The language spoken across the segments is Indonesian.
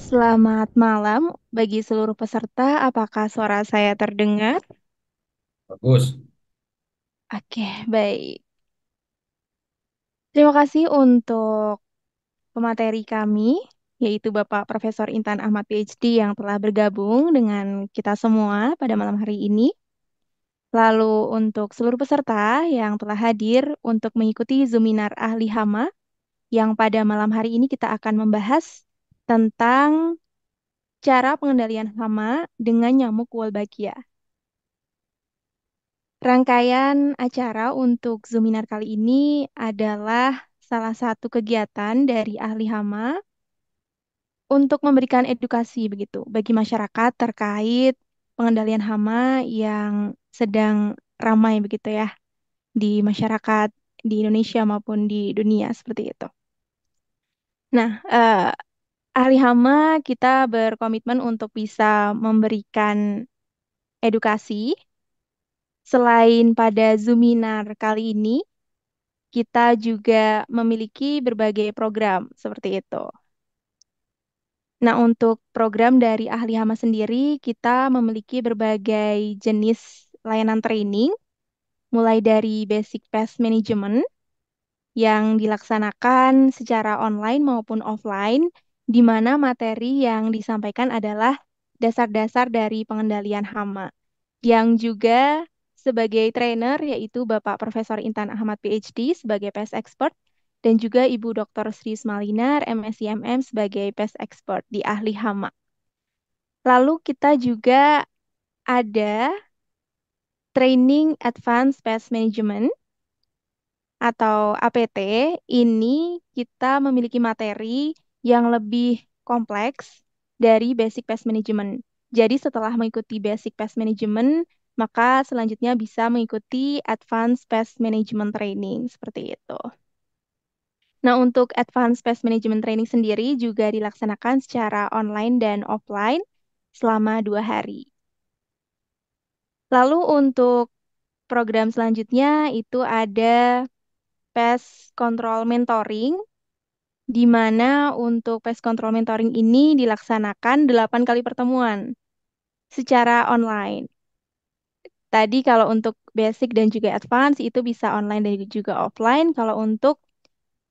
Selamat malam bagi seluruh peserta. Apakah suara saya terdengar? Bagus. Oke, baik. Terima kasih untuk pemateri kami, yaitu Bapak Profesor Intan Ahmad PhD yang telah bergabung dengan kita semua pada malam hari ini. Lalu untuk seluruh peserta yang telah hadir untuk mengikuti Zoominar Ahli Hama, yang pada malam hari ini kita akan membahas tentang cara pengendalian hama dengan nyamuk Wolbachia. Rangkaian acara untuk Zoominar kali ini adalah salah satu kegiatan dari ahli hama untuk memberikan edukasi begitu bagi masyarakat terkait pengendalian hama yang sedang ramai begitu ya di masyarakat di Indonesia maupun di dunia seperti itu. Nah, ahli hama kita berkomitmen untuk bisa memberikan edukasi. Selain pada Zoominar kali ini, kita juga memiliki berbagai program seperti itu. Nah, untuk program dari Ahli Hama sendiri, kita memiliki berbagai jenis layanan training, mulai dari basic pest management yang dilaksanakan secara online maupun offline, di mana materi yang disampaikan adalah dasar-dasar dari pengendalian hama yang juga sebagai trainer yaitu Bapak Profesor Intan Ahmad PhD sebagai PES Expert dan juga Ibu Dr. Sri Smalinar MSc sebagai PES Expert di ahli hama. Lalu kita juga ada training Advanced Pest Management atau APT. Ini kita memiliki materi yang lebih kompleks dari Basic Pest Management. Jadi setelah mengikuti Basic Pest Management, maka selanjutnya bisa mengikuti Advanced Pest Management Training seperti itu. Nah, untuk Advanced Pest Management Training sendiri juga dilaksanakan secara online dan offline selama 2 hari. Lalu untuk program selanjutnya itu ada Pest Control Mentoring, di mana untuk Pest Control Mentoring ini dilaksanakan 8 kali pertemuan secara online. Tadi kalau untuk basic dan juga advance itu bisa online dan juga offline. Kalau untuk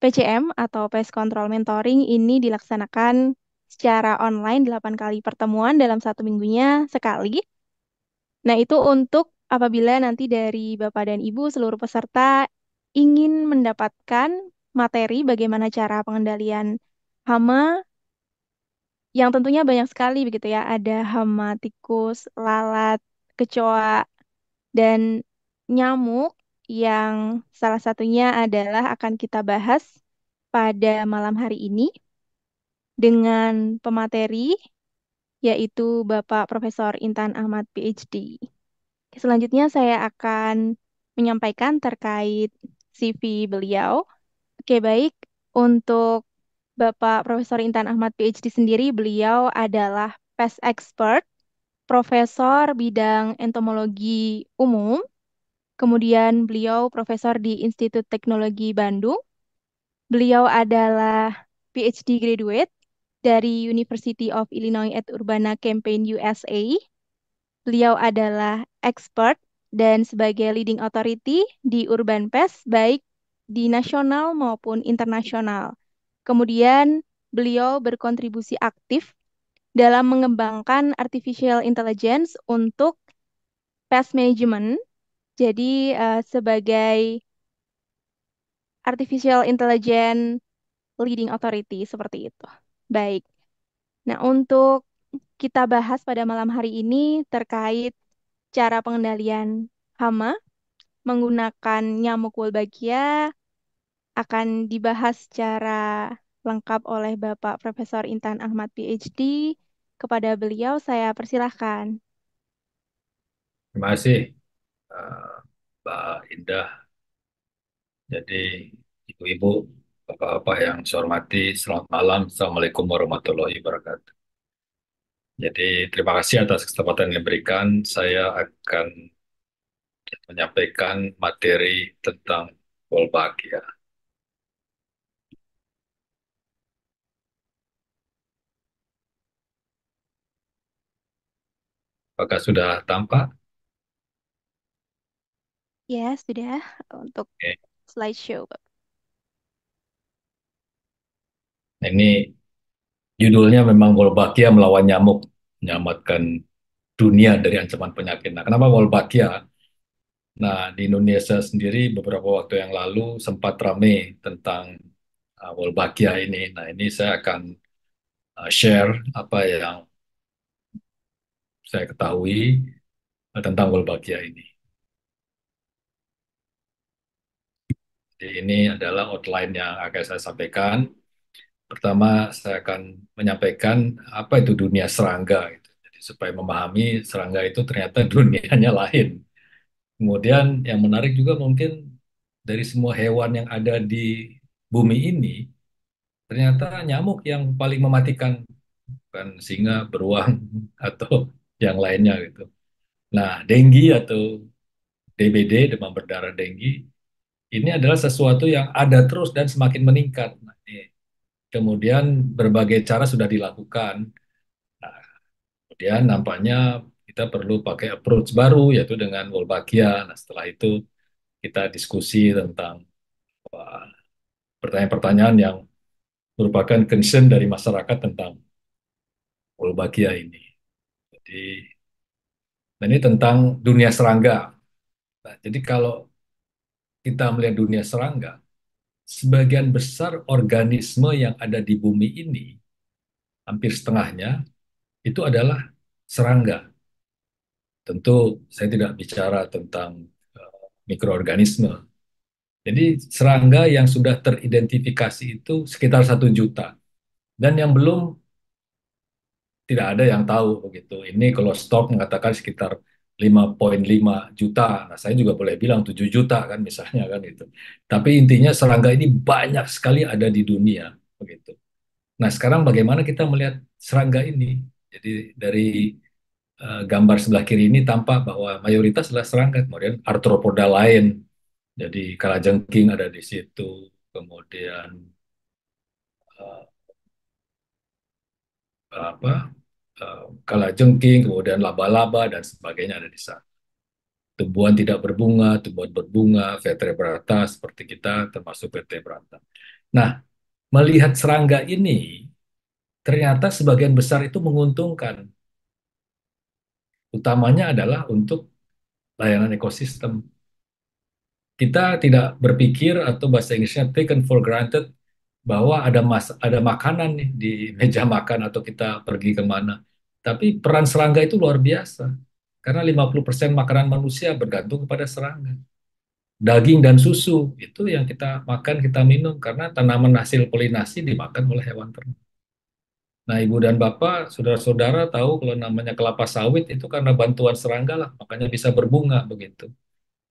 PCM atau Pest Control Mentoring ini dilaksanakan secara online 8 kali pertemuan dalam 1 minggunya sekali. Nah, itu untuk apabila nanti dari Bapak dan Ibu seluruh peserta ingin mendapatkan materi bagaimana cara pengendalian hama yang tentunya banyak sekali begitu ya. Ada hama tikus, lalat, kecoa, dan nyamuk yang salah satunya adalah akan kita bahas pada malam hari ini dengan pemateri yaitu Bapak Profesor Intan Ahmad PhD. Selanjutnya saya akan menyampaikan terkait CV beliau. Oke, baik. Untuk Bapak Profesor Intan Ahmad PhD sendiri, beliau adalah pest expert, profesor bidang entomologi umum, kemudian beliau profesor di Institut Teknologi Bandung. Beliau adalah PhD graduate dari University of Illinois at Urbana-Champaign, USA. Beliau adalah expert dan sebagai leading authority di urban pest baik di nasional maupun internasional. Kemudian beliau berkontribusi aktif dalam mengembangkan artificial intelligence untuk pest management. Jadi sebagai artificial intelligence leading authority seperti itu. Baik. Nah, untuk kita bahas pada malam hari ini terkait cara pengendalian hama menggunakan nyamuk Wolbachia akan dibahas secara lengkap oleh Bapak Profesor Intan Ahmad PhD. Kepada beliau saya persilahkan. Terima kasih, eh, Mbak Indah. Jadi, ibu-ibu, bapak-bapak yang saya hormati, selamat malam. Assalamualaikum warahmatullahi wabarakatuh. Jadi, terima kasih atas kesempatan yang diberikan. Saya akan menyampaikan materi tentang Wolbachia. Apakah sudah tampak? Ya, sudah untuk Oke. slideshow. Nah, ini judulnya memang Wolbachia melawan nyamuk, menyelamatkan dunia dari ancaman penyakit. Nah, kenapa Wolbachia? Nah, di Indonesia sendiri beberapa waktu yang lalu sempat ramai tentang Wolbachia ini. Nah, ini saya akan share apa yang saya ketahui tentang Wolbachia ini. Jadi ini adalah outline yang akan saya sampaikan. Pertama, saya akan menyampaikan apa itu dunia serangga, gitu. Jadi supaya memahami serangga itu ternyata dunianya lain. Kemudian yang menarik juga mungkin dari semua hewan yang ada di bumi ini, ternyata nyamuk yang paling mematikan, bukan singa, beruang, atau yang lainnya gitu. Nah, denggi atau DBD, demam berdarah denggi, ini adalah sesuatu yang ada terus dan semakin meningkat. Nah, kemudian berbagai cara sudah dilakukan. Nah, kemudian nampaknya kita perlu pakai approach baru, yaitu dengan Wolbachia. Nah, setelah itu kita diskusi tentang wah, pertanyaan-pertanyaan yang merupakan concern dari masyarakat tentang Wolbachia ini. Jadi, nah ini tentang dunia serangga. Nah, jadi kalau kita melihat dunia serangga, sebagian besar organisme yang ada di bumi ini, hampir setengahnya, itu adalah serangga. Tentu saya tidak bicara tentang mikroorganisme. Jadi serangga yang sudah teridentifikasi itu sekitar 1 juta. Dan yang belum tidak ada yang tahu begitu. Ini kalau stok mengatakan sekitar 5,5 juta. Nah, saya juga boleh bilang 7 juta kan misalnya kan itu. Tapi intinya serangga ini banyak sekali ada di dunia begitu. Nah, sekarang bagaimana kita melihat serangga ini? Jadi dari gambar sebelah kiri ini tampak bahwa mayoritas adalah serangga, kemudian arthropoda lain. Jadi kalajengking ada di situ, kemudian eh, apa kalajengking, kemudian laba-laba dan sebagainya ada di sana. Tumbuhan tidak berbunga, tumbuhan berbunga, vertebrata seperti kita termasuk vertebrata. Nah, melihat serangga ini ternyata sebagian besar itu menguntungkan. Utamanya adalah untuk layanan ekosistem. Kita tidak berpikir atau bahasa Inggrisnya taken for granted bahwa ada makanan nih di meja makan atau kita pergi kemana. Tapi peran serangga itu luar biasa. Karena 50% makanan manusia bergantung kepada serangga. Daging dan susu itu yang kita makan, kita minum karena tanaman hasil polinasi dimakan oleh hewan ternak. Nah, ibu dan bapak, saudara-saudara tahu kalau namanya kelapa sawit itu karena bantuan serangga lah, makanya bisa berbunga begitu.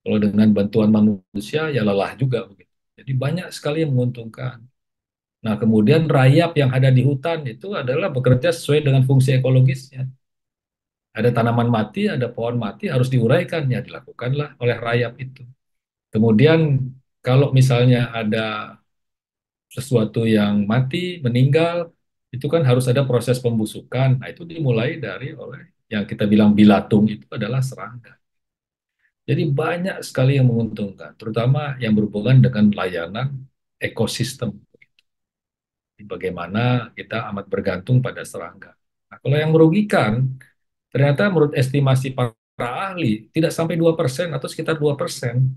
Kalau dengan bantuan manusia ya lelah juga begitu. Jadi banyak sekali yang menguntungkan. Nah, kemudian rayap yang ada di hutan itu adalah bekerja sesuai dengan fungsi ekologisnya. Ada tanaman mati, ada pohon mati, harus diuraikan. Ya, dilakukanlah oleh rayap itu. Kemudian, kalau misalnya ada sesuatu yang mati, meninggal, itu kan harus ada proses pembusukan. Nah, itu dimulai dari oleh yang kita bilang bilatung itu adalah serangga. Jadi banyak sekali yang menguntungkan, terutama yang berhubungan dengan layanan ekosistem. Bagaimana kita amat bergantung pada serangga. Nah, kalau yang merugikan, ternyata menurut estimasi para ahli tidak sampai 2% atau sekitar 2%,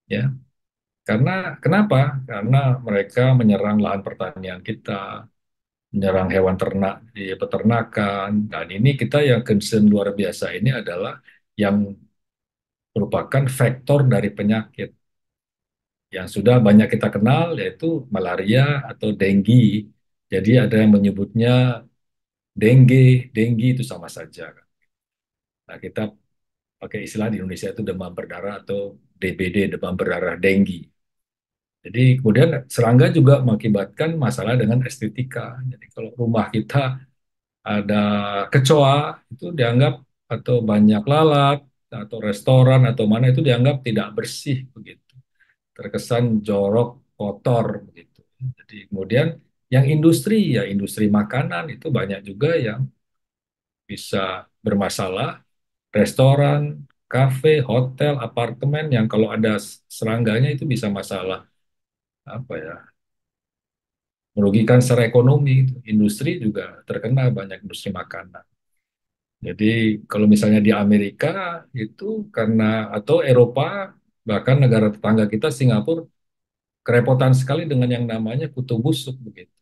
ya. Karena kenapa? Karena mereka menyerang lahan pertanian kita, menyerang hewan ternak di peternakan, dan ini kita yang concern luar biasa ini adalah yang merupakan vektor dari penyakit yang sudah banyak kita kenal yaitu malaria atau denggi. Jadi ada yang menyebutnya denggi itu sama saja. Nah, kita pakai istilah di Indonesia itu demam berdarah atau DBD, demam berdarah denggi. Jadi kemudian serangga juga mengakibatkan masalah dengan estetika. Jadi kalau rumah kita ada kecoa itu dianggap atau banyak lalat atau restoran atau mana itu dianggap tidak bersih begitu. Terkesan jorok, kotor begitu. Jadi kemudian yang industri ya industri makanan itu banyak juga yang bisa bermasalah restoran, kafe, hotel, apartemen yang kalau ada serangganya itu bisa masalah apa ya, merugikan secara ekonomi. Industri juga terkena, banyak industri makanan. Jadi kalau misalnya di Amerika itu karena atau Eropa, bahkan negara tetangga kita Singapura kerepotan sekali dengan yang namanya kutu busuk begitu.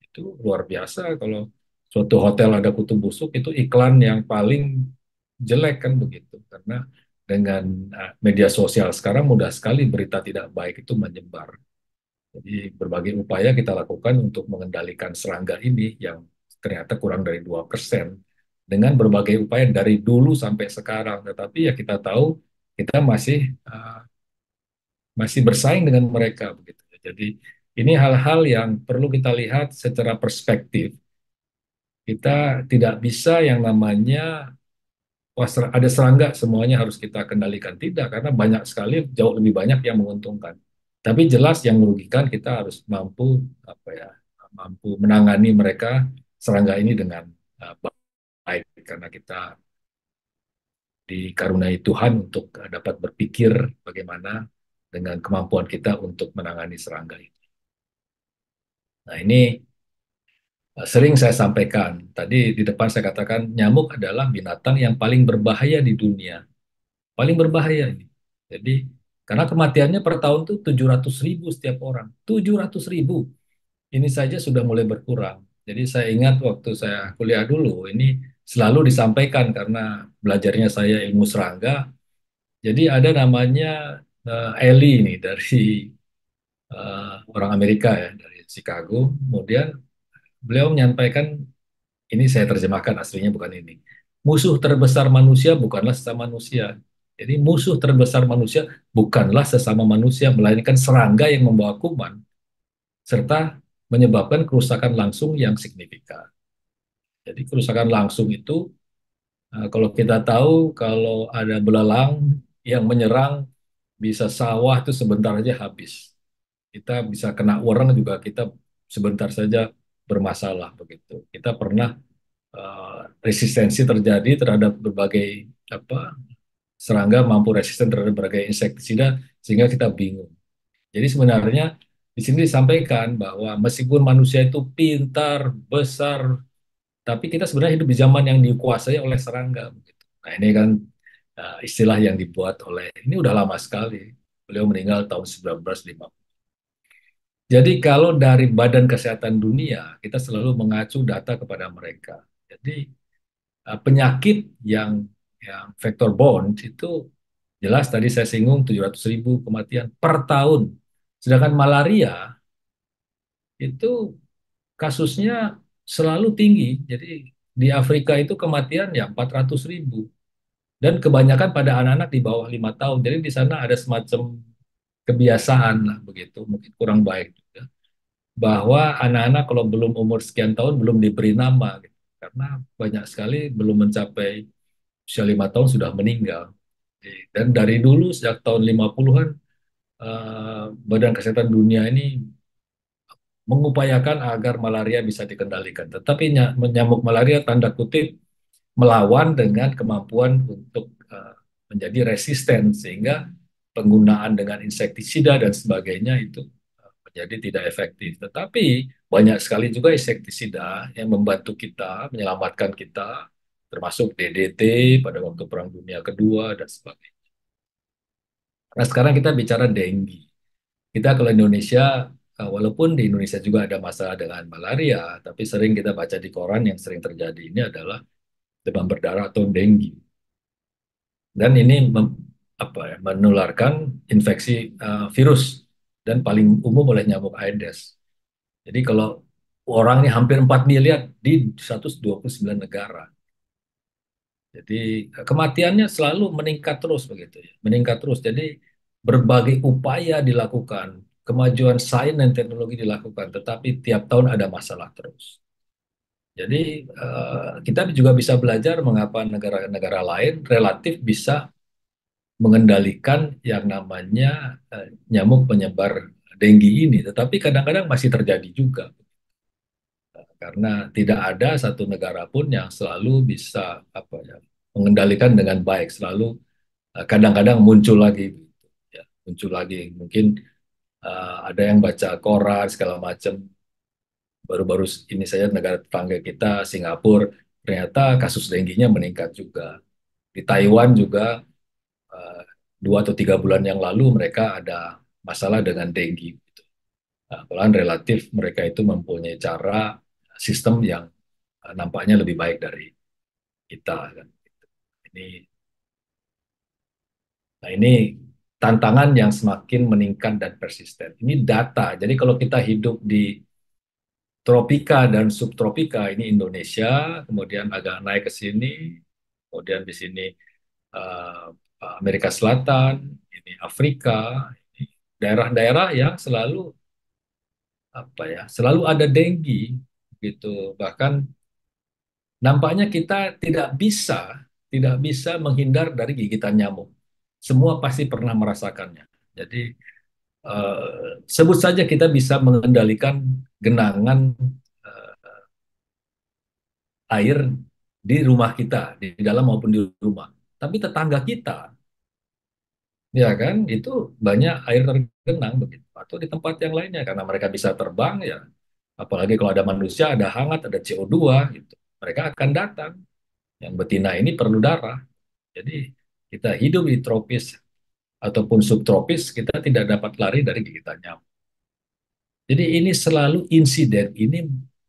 Itu luar biasa kalau suatu hotel ada kutu busuk, itu iklan yang paling jelek kan begitu. Karena dengan media sosial sekarang mudah sekali berita tidak baik itu menyebar. Jadi berbagai upaya kita lakukan untuk mengendalikan serangga ini yang ternyata kurang dari 2% dengan berbagai upaya dari dulu sampai sekarang. Tetapi ya kita tahu kita masih bersaing dengan mereka begitu. Jadi ini hal-hal yang perlu kita lihat secara perspektif. Kita tidak bisa yang namanya wah, ada serangga semuanya harus kita kendalikan. Tidak, karena banyak sekali, jauh lebih banyak yang menguntungkan. Tapi jelas yang merugikan kita harus mampu apa ya, mampu menangani mereka serangga ini dengan baik karena kita dikaruniai Tuhan untuk dapat berpikir bagaimana dengan kemampuan kita untuk menangani serangga ini. Nah, ini sering saya sampaikan. Tadi di depan saya katakan nyamuk adalah binatang yang paling berbahaya di dunia. Paling berbahaya ini. Jadi, karena kematiannya per tahun tuh 700.000 setiap orang. 700.000. Ini saja sudah mulai berkurang. Jadi saya ingat waktu saya kuliah dulu, ini selalu disampaikan karena belajarnya saya ilmu serangga. Jadi ada namanya Ellie ini dari orang Amerika ya, dari Chicago. Kemudian beliau menyampaikan, ini saya terjemahkan aslinya bukan ini. Musuh terbesar manusia bukanlah sesama manusia. Jadi musuh terbesar manusia bukanlah sesama manusia, melainkan serangga yang membawa kuman, serta menyebabkan kerusakan langsung yang signifikan. Jadi kerusakan langsung itu, kalau kita tahu, kalau ada belalang yang menyerang, bisa sawah itu sebentar aja habis. Kita bisa kena orang juga, kita sebentar saja bermasalah begitu. Kita pernah resistensi terjadi terhadap berbagai apa serangga, mampu resisten terhadap berbagai insektisida sehingga kita bingung. Jadi sebenarnya di sini disampaikan bahwa meskipun manusia itu pintar, besar, tapi kita sebenarnya hidup di zaman yang dikuasai oleh serangga. Begitu. Nah ini kan istilah yang dibuat oleh, ini udah lama sekali. Beliau meninggal tahun 1950. Jadi kalau dari Badan Kesehatan Dunia, kita selalu mengacu data kepada mereka. Jadi penyakit yang vektor borne itu jelas tadi saya singgung 700.000 kematian per tahun. Sedangkan malaria itu kasusnya selalu tinggi. Jadi di Afrika itu kematian ya 400.000. Dan kebanyakan pada anak-anak di bawah 5 tahun. Jadi di sana ada semacam kebiasaan lah begitu, mungkin kurang baik juga. Bahwa anak-anak kalau belum umur sekian tahun belum diberi nama. Gitu. Karena banyak sekali belum mencapai usia 5 tahun sudah meninggal. Dan dari dulu sejak tahun 50-an Badan Kesehatan Dunia ini mengupayakan agar malaria bisa dikendalikan. Tetapi nyamuk malaria tanda kutip melawan dengan kemampuan untuk menjadi resisten sehingga penggunaan dengan insektisida dan sebagainya itu menjadi tidak efektif. Tetapi banyak sekali juga insektisida yang membantu kita, menyelamatkan kita, termasuk DDT pada waktu Perang Dunia Kedua dan sebagainya. Nah, sekarang kita bicara dengue. Kita kalau Indonesia, walaupun di Indonesia juga ada masalah dengan malaria, tapi sering kita baca di koran yang sering terjadi ini adalah demam berdarah atau dengue. Dan ini apa ya, menularkan infeksi virus dan paling umum oleh nyamuk Aedes. Jadi kalau orang ini hampir 4 miliar di 129 negara. Jadi kematiannya selalu meningkat terus begitu ya, meningkat terus. Jadi berbagai upaya dilakukan, kemajuan sains dan teknologi dilakukan, tetapi tiap tahun ada masalah terus. Jadi kita juga bisa belajar mengapa negara-negara lain relatif bisa mengendalikan yang namanya nyamuk penyebar dengue ini, tetapi kadang-kadang masih terjadi juga karena tidak ada satu negara pun yang selalu bisa apa ya mengendalikan dengan baik. Selalu kadang-kadang muncul lagi, ya, muncul lagi. Mungkin ada yang baca koran segala macam. Baru-baru ini saja negara tetangga kita, Singapura, ternyata kasus dengginya meningkat juga. Di Taiwan juga 2 atau 3 bulan yang lalu mereka ada masalah dengan denggi. Nah, malahan relatif mereka itu mempunyai cara sistem yang nampaknya lebih baik dari kita kan. Ini, nah ini tantangan yang semakin meningkat dan persisten. Ini data. Jadi kalau kita hidup di tropika dan subtropika, ini Indonesia, kemudian agak naik ke sini, kemudian di sini eh, Amerika Selatan, ini Afrika, ini daerah-daerah yang selalu apa ya, selalu ada denggi gitu. Bahkan nampaknya kita tidak bisa menghindar dari gigitan nyamuk. Semua pasti pernah merasakannya. Jadi sebut saja kita bisa mengendalikan genangan eh, air di rumah kita, di dalam maupun di rumah. Tapi tetangga kita, ya kan, itu banyak air tergenang begitu. Atau di tempat yang lainnya karena mereka bisa terbang ya. Apalagi kalau ada manusia, ada hangat, ada CO2 gitu. Mereka akan datang. Yang betina ini perlu darah. Jadi kita hidup di tropis ataupun subtropis, kita tidak dapat lari dari gigitan nyamuk. Jadi ini selalu insiden ini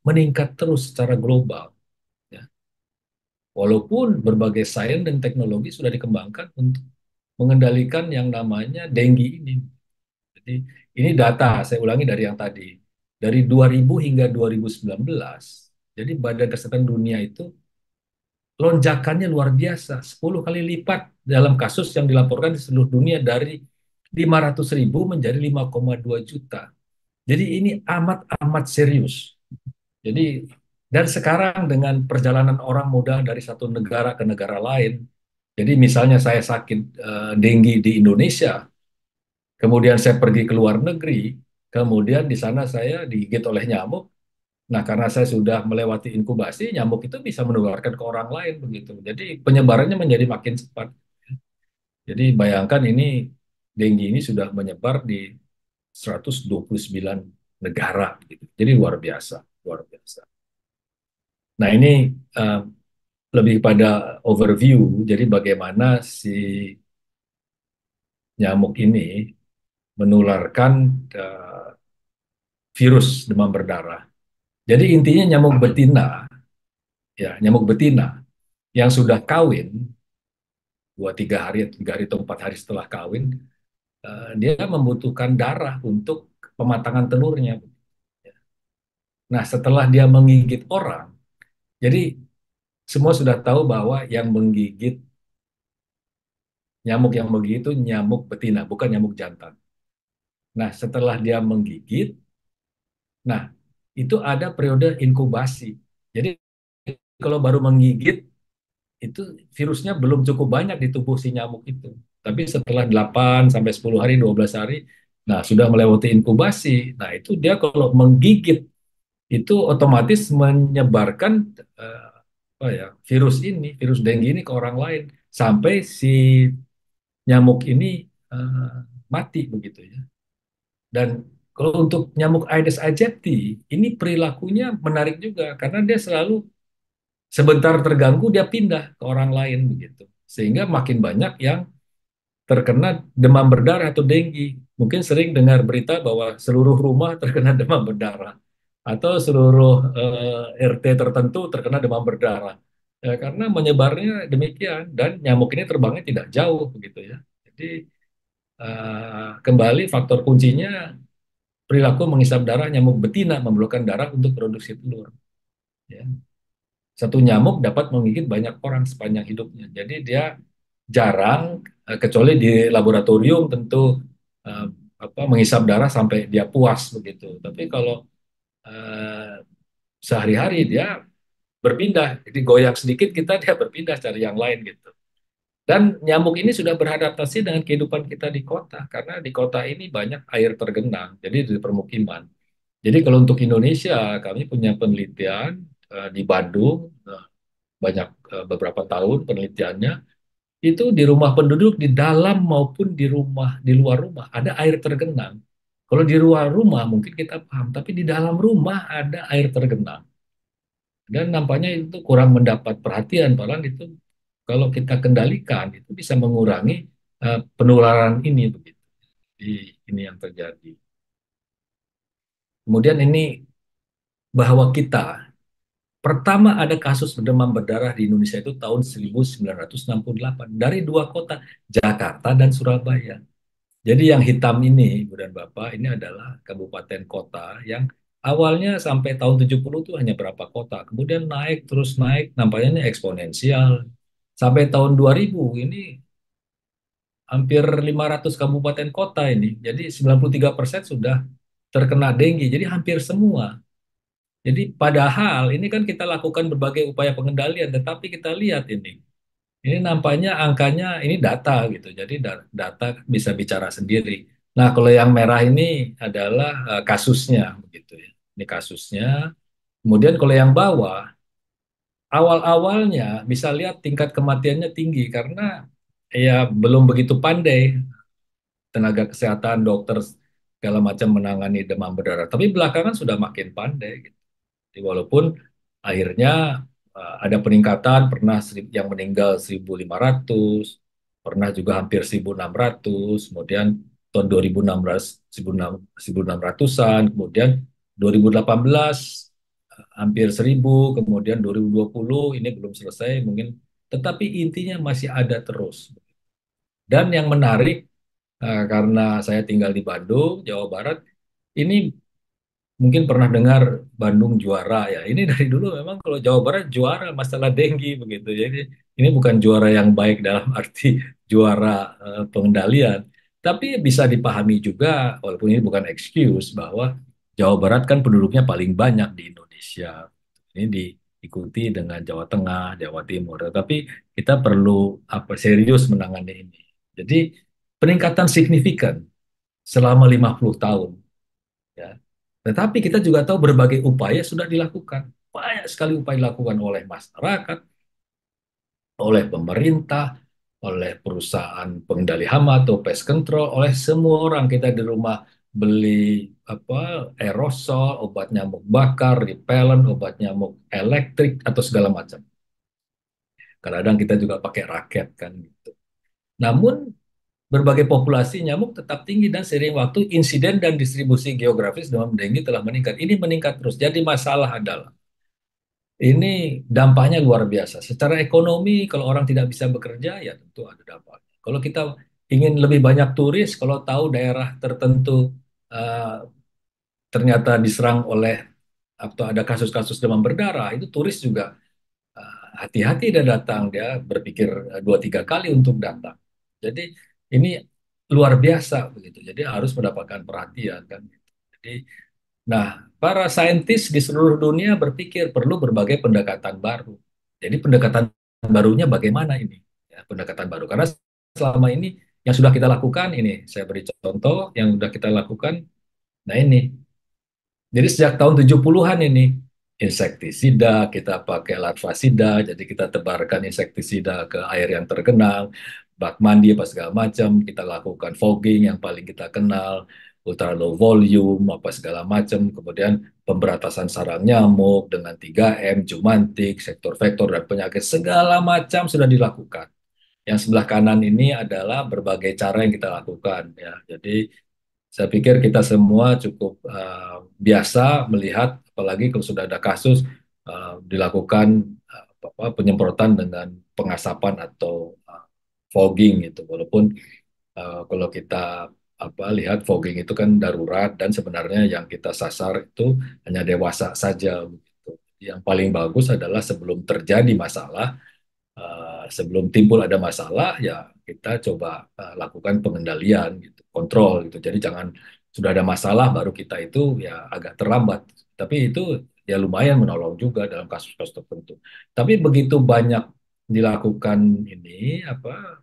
meningkat terus secara global. Ya. Walaupun berbagai sains dan teknologi sudah dikembangkan untuk mengendalikan yang namanya denggi ini. Jadi ini data, saya ulangi dari yang tadi. Dari 2000 hingga 2019, jadi Badan Kesehatan Dunia itu lonjakannya luar biasa, 10 kali lipat dalam kasus yang dilaporkan di seluruh dunia dari 500.000 menjadi 5,2 juta. Jadi ini amat-amat serius. Jadi dan sekarang dengan perjalanan orang muda dari satu negara ke negara lain, jadi misalnya saya sakit denggi di Indonesia, kemudian saya pergi ke luar negeri, kemudian di sana saya digigit oleh nyamuk. Nah, karena saya sudah melewati inkubasi, nyamuk itu bisa menularkan ke orang lain begitu. Jadi penyebarannya menjadi makin cepat. Jadi bayangkan ini denggi ini sudah menyebar di 129 negara gitu. Jadi luar biasa, luar biasa. Nah, ini eh, lebih pada overview. Jadi bagaimana si nyamuk ini menularkan eh, virus demam berdarah. Jadi intinya nyamuk betina, ya nyamuk betina yang sudah kawin 2 3 hari 3 hari atau 4 hari setelah kawin, dia membutuhkan darah untuk pematangan telurnya. Nah, setelah dia menggigit orang, jadi semua sudah tahu bahwa yang menggigit nyamuk yang menggigit itu nyamuk betina, bukan nyamuk jantan. Nah, setelah dia menggigit, nah itu ada periode inkubasi. Jadi kalau baru menggigit itu virusnya belum cukup banyak di tubuh si nyamuk itu. Tapi setelah 8 sampai 10 hari, 12 hari, nah sudah melewati inkubasi. Nah, itu dia kalau menggigit itu otomatis menyebarkan eh, apa ya, virus dengue ini ke orang lain sampai si nyamuk ini eh, mati begitu ya. Dan kalau untuk nyamuk Aedes aegypti, ini perilakunya menarik juga karena dia selalu sebentar terganggu dia pindah ke orang lain begitu. Sehingga makin banyak yang terkena demam berdarah atau denggi. Mungkin sering dengar berita bahwa seluruh rumah terkena demam berdarah atau seluruh RT tertentu terkena demam berdarah. Ya, karena menyebarnya demikian dan nyamuk ini terbangnya tidak jauh begitu ya. Jadi kembali faktor kuncinya perilaku menghisap darah nyamuk betina memerlukan darah untuk produksi telur. Ya. Satu nyamuk dapat menggigit banyak orang sepanjang hidupnya. Jadi dia jarang, kecuali di laboratorium tentu eh, menghisap darah sampai dia puas begitu. Tapi kalau eh, sehari-hari dia berpindah, jadi goyang sedikit kita dia berpindah cari yang lain gitu. Dan nyamuk ini sudah beradaptasi dengan kehidupan kita di kota, karena di kota ini banyak air tergenang, jadi di permukiman. Jadi kalau untuk Indonesia, kami punya penelitian di Bandung, banyak beberapa tahun penelitiannya itu di rumah penduduk di dalam maupun di rumah di luar rumah ada air tergenang. Kalau di luar rumah mungkin kita paham, tapi di dalam rumah ada air tergenang dan nampaknya itu kurang mendapat perhatian. Padahal itu kalau kita kendalikan itu bisa mengurangi penularan ini begitu. Ini yang terjadi. Kemudian ini bahwa kita pertama ada kasus demam berdarah di Indonesia itu tahun 1968 dari dua kota, Jakarta dan Surabaya. Jadi yang hitam ini, Ibu dan Bapak, ini adalah kabupaten kota yang awalnya sampai tahun 70 itu hanya berapa kota. Kemudian naik, terus naik, nampaknya ini eksponensial. Sampai tahun 2000 ini hampir 500 kabupaten kota ini. Jadi 93% sudah terkena dengue. Jadi hampir semua. Jadi padahal ini kan kita lakukan berbagai upaya pengendalian, tetapi kita lihat ini. Ini nampaknya angkanya ini data gitu. Jadi data bisa bicara sendiri. Nah, kalau yang merah ini adalah kasusnya begitu ya. Ini kasusnya. Kemudian kalau yang bawah awal-awalnya bisa lihat tingkat kematiannya tinggi karena ya belum begitu pandai tenaga kesehatan, dokter segala macam menangani demam berdarah. Tapi belakangan sudah makin pandai gitu. Jadi walaupun akhirnya ada peningkatan, pernah yang meninggal 1.500, pernah juga hampir 1.600, kemudian tahun 2016 1.600-an, kemudian 2018 hampir 1.000, kemudian 2020 ini belum selesai mungkin, tetapi intinya masih ada terus. Dan yang menarik, karena saya tinggal di Bandung, Jawa Barat, ini mungkin pernah dengar Bandung juara ya. Ini dari dulu memang kalau Jawa Barat juara masalah denggi begitu. Jadi ini bukan juara yang baik dalam arti juara pengendalian. Tapi bisa dipahami juga, walaupun ini bukan excuse, bahwa Jawa Barat kan penduduknya paling banyak di Indonesia. Ini diikuti dengan Jawa Tengah, Jawa Timur. Tapi kita perlu apa serius menangani ini. Jadi peningkatan signifikan selama 50 tahun. Ya. Tetapi kita juga tahu berbagai upaya sudah dilakukan. Banyak sekali upaya dilakukan oleh masyarakat, oleh pemerintah, oleh perusahaan pengendali hama atau pest control, oleh semua orang. Kita di rumah beli apa aerosol, obat nyamuk bakar, repellent, obat nyamuk elektrik atau segala macam. Kadang-kadang kita juga pakai raket kan gitu. Namun berbagai populasi nyamuk tetap tinggi dan seiring waktu insiden dan distribusi geografis demam dengue telah meningkat. Ini meningkat terus. Jadi masalah adalah ini dampaknya luar biasa. Secara ekonomi kalau orang tidak bisa bekerja ya tentu ada dampaknya. Kalau kita ingin lebih banyak turis, kalau tahu daerah tertentu eh, ternyata diserang oleh atau ada kasus-kasus demam berdarah, itu turis juga hati-hati dia datang, dia berpikir dua tiga kali untuk datang. Jadi ini luar biasa begitu. Jadi harus mendapatkan perhatian kan. Jadi, nah para saintis di seluruh dunia berpikir perlu berbagai pendekatan baru. Jadi pendekatan barunya bagaimana ini? Ya, pendekatan baru karena selama ini yang sudah kita lakukan ini, saya beri contoh yang sudah kita lakukan. Nah ini jadi sejak tahun 70-an ini insektisida, kita pakai larvasida, jadi kita tebarkan insektisida ke air yang tergenang, bak mandi apa segala macam, kita lakukan fogging yang paling kita kenal, ultra low volume apa segala macam, kemudian pemberantasan sarang nyamuk dengan 3M, Jumantik, sektor vektor dan penyakit segala macam sudah dilakukan. Yang sebelah kanan ini adalah berbagai cara yang kita lakukan ya. Jadi saya pikir kita semua cukup biasa melihat, apalagi kalau sudah ada kasus dilakukan penyemprotan dengan pengasapan atau fogging itu. Walaupun kalau kita lihat fogging itu kan darurat dan sebenarnya yang kita sasar itu hanya dewasa saja. Begitu. Yang paling bagus adalah sebelum terjadi masalah, sebelum timbul ada masalah ya kita coba lakukan pengendalian gitu, kontrol gitu. Jadi jangan sudah ada masalah baru kita itu ya agak terlambat. Tapi itu ya lumayan menolong juga dalam kasus-kasus tertentu. Tapi begitu banyak dilakukan ini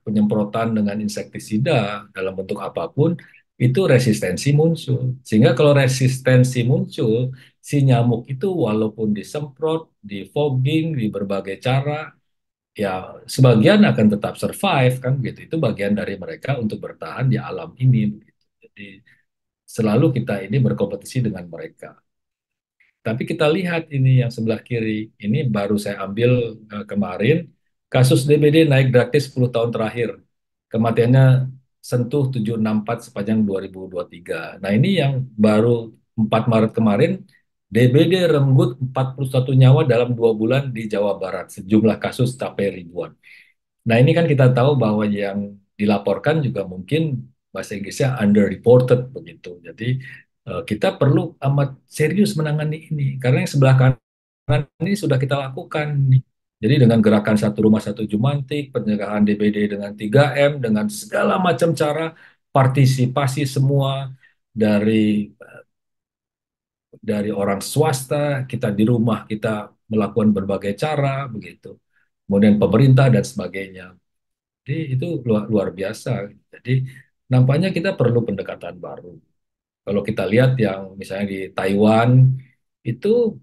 penyemprotan dengan insektisida dalam bentuk apapun itu resistensi muncul. Sehingga kalau resistensi muncul, si nyamuk itu walaupun disemprot, di fogging, di berbagai cara, ya sebagian akan tetap survive kan gitu. Itu bagian dari mereka untuk bertahan di alam ini. Begitu. Jadi selalu kita ini berkompetisi dengan mereka. Tapi kita lihat ini yang sebelah kiri, ini baru saya ambil kemarin, kasus DBD naik drastis 10 tahun terakhir. Kematiannya sentuh 764 sepanjang 2023. Nah ini yang baru 4 Maret kemarin, DBD renggut 41 nyawa dalam 2 bulan di Jawa Barat. Sejumlah kasus capai ribuan. Nah, ini kan kita tahu bahwa yang dilaporkan juga mungkin bahasa Inggrisnya underreported begitu. Jadi kita perlu amat serius menangani ini karena yang sebelah kanan ini sudah kita lakukan nih. Jadi dengan gerakan satu rumah satu jumantik, pencegahan DBD dengan 3M, dengan segala macam cara partisipasi semua dari dari orang swasta, kita di rumah kita melakukan berbagai cara begitu. Kemudian pemerintah dan sebagainya. Jadi itu luar, luar biasa. Jadi nampaknya kita perlu pendekatan baru. Kalau kita lihat yang misalnya di Taiwan itu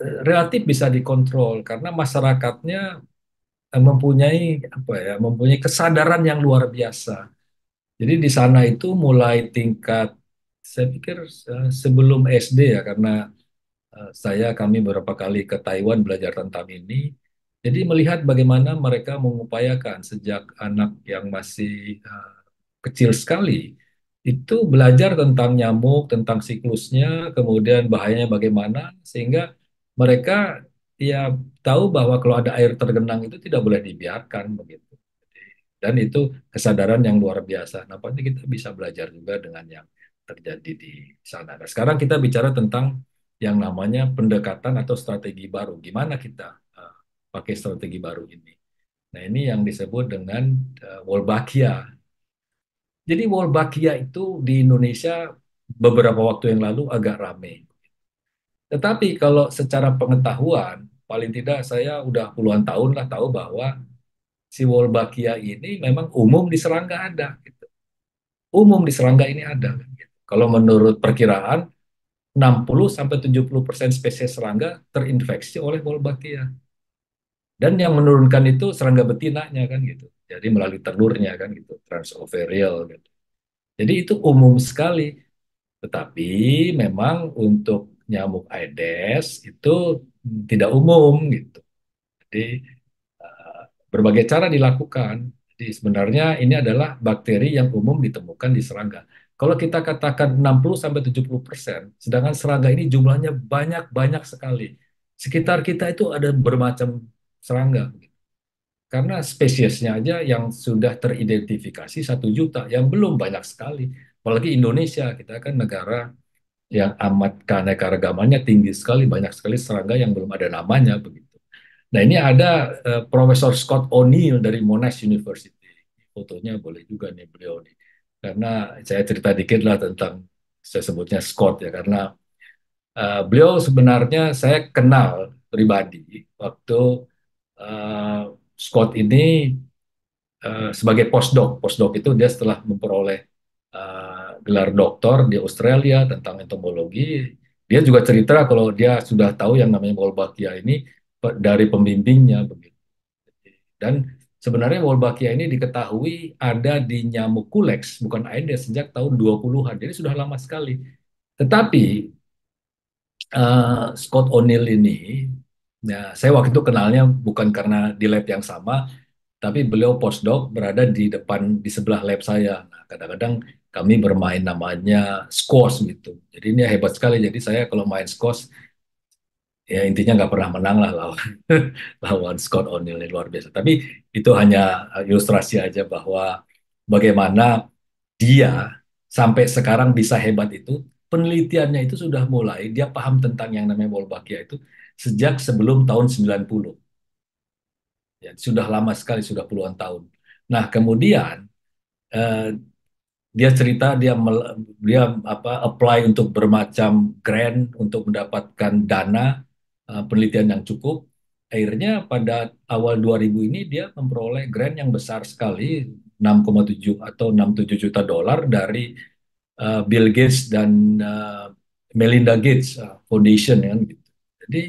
relatif bisa dikontrol karena masyarakatnya mempunyai apa ya, mempunyai kesadaran yang luar biasa. Jadi di sana itu mulai tingkat saya pikir sebelum SD ya karena kami beberapa kali ke Taiwan belajar tentang ini. Jadi melihat bagaimana mereka mengupayakan sejak anak yang masih kecil sekali itu belajar tentang nyamuk, tentang siklusnya, kemudian bahayanya bagaimana, sehingga mereka ya tahu bahwa kalau ada air tergenang itu tidak boleh dibiarkan begitu. Dan itu kesadaran yang luar biasa. Nampaknya kita bisa belajar juga dengan yang terjadi di sana. Nah, sekarang kita bicara tentang yang namanya pendekatan atau strategi baru. Gimana kita uh, pakai strategi baru ini? Nah, ini yang disebut dengan Wolbachia. Jadi Wolbachia itu di Indonesia beberapa waktu yang lalu agak ramai. Tetapi kalau secara pengetahuan, paling tidak saya udah puluhan tahun lah tahu bahwa si Wolbachia ini memang umum di serangga ada. Gitu. Umum di serangga ini ada. Gitu. Kalau menurut perkiraan, 60-70% spesies serangga terinfeksi oleh Wolbachia. Dan yang menurunkan itu serangga betinanya kan gitu. Jadi melalui telurnya kan gitu, transoverial gitu. Jadi itu umum sekali. Tetapi memang untuk nyamuk Aedes itu tidak umum gitu. Jadi eh, berbagai cara dilakukan. Jadi sebenarnya ini adalah bakteri yang umum ditemukan di serangga. Kalau kita katakan 60-70%, sedangkan serangga ini jumlahnya banyak-banyak sekali. Sekitar kita itu ada bermacam serangga. Karena spesiesnya aja yang sudah teridentifikasi 1 juta, yang belum banyak sekali. Apalagi Indonesia, kita kan negara yang amat keanekaragamannya tinggi sekali, banyak sekali serangga yang belum ada namanya begitu. Nah ini ada Profesor Scott O'Neill dari Monash University. Fotonya boleh juga nih beliau nih. Karena saya cerita dikit lah tentang saya sebutnya Scott ya karena beliau sebenarnya saya kenal pribadi waktu uh, Scott ini sebagai postdoc. Postdoc itu dia setelah memperoleh gelar doktor di Australia tentang entomologi, dia juga cerita kalau dia sudah tahu yang namanya Wolbachia ini dari pembimbingnya begitu. Dan sebenarnya Wolbachia ini diketahui ada di nyamuk Culex, bukan Aedes, sejak tahun 20-an. Jadi sudah lama sekali. Tetapi Scott O'Neill ini, ya, saya waktu itu kenalnya bukan karena di lab yang sama, tapi beliau postdoc berada di depan di sebelah lab saya. Nah, kadang-kadang kami bermain namanya squash gitu. Jadi ini hebat sekali. Jadi saya kalau main squash ya intinya nggak pernah menang lah lawan lawan Scott O'Neill ini luar biasa. Tapi itu hanya ilustrasi aja bahwa bagaimana dia sampai sekarang bisa hebat itu. Penelitiannya itu sudah mulai, dia paham tentang yang namanya Wolbachia itu sejak sebelum tahun 90. Ya, sudah lama sekali, sudah puluhan tahun. Nah, kemudian eh, dia cerita dia apa apply untuk bermacam grant untuk mendapatkan dana penelitian yang cukup. Akhirnya pada awal 2000 ini dia memperoleh grant yang besar sekali 6,7 atau 67 juta dolar dari Bill Gates dan Melinda Gates Foundation kan gitu. Jadi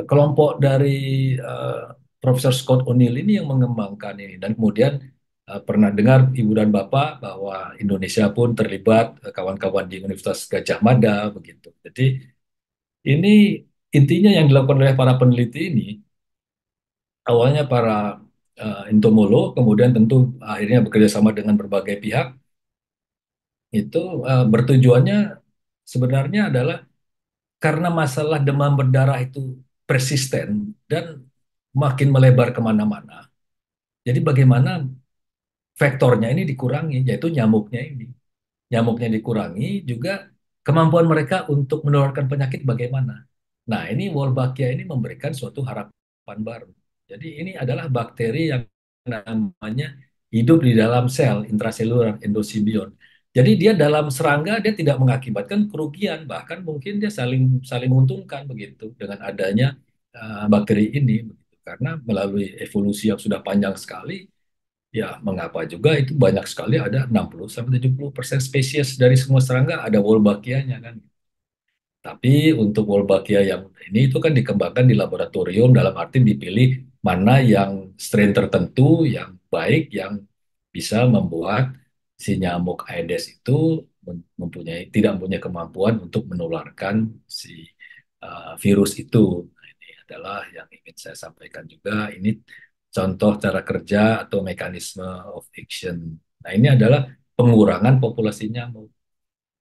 kelompok dari eh, Profesor Scott O'Neill ini yang mengembangkan ini dan kemudian pernah dengar Ibu dan Bapak bahwa Indonesia pun terlibat kawan-kawan di Universitas Gajah Mada begitu. Jadi ini intinya yang dilakukan oleh para peneliti ini awalnya para entomolog kemudian tentu akhirnya bekerja sama dengan berbagai pihak itu bertujuannya sebenarnya adalah karena masalah demam berdarah itu persisten dan makin melebar kemana-mana. Jadi bagaimana vektornya ini dikurangi, yaitu nyamuknya ini. Nyamuknya dikurangi, juga kemampuan mereka untuk menularkan penyakit bagaimana. Nah, ini Wolbachia ini memberikan suatu harapan baru. Jadi ini adalah bakteri yang namanya hidup di dalam sel intraseluler endosibion. Jadi dia dalam serangga dia tidak mengakibatkan kerugian, bahkan mungkin dia saling saling menguntungkan begitu dengan adanya bakteri ini begitu. Karena melalui evolusi yang sudah panjang sekali, ya, mengapa juga itu banyak sekali ada 60-70% spesies dari semua serangga ada Wolbachia-nya kan. Tapi untuk Wolbachia yang ini itu kan dikembangkan di laboratorium dalam arti dipilih mana yang strain tertentu yang baik yang bisa membuat si nyamuk Aedes itu tidak mempunyai kemampuan untuk menularkan si virus itu. Nah, ini adalah yang ingin saya sampaikan juga. Ini contoh cara kerja atau mekanisme of action. Nah, ini adalah pengurangan populasi nyamuk.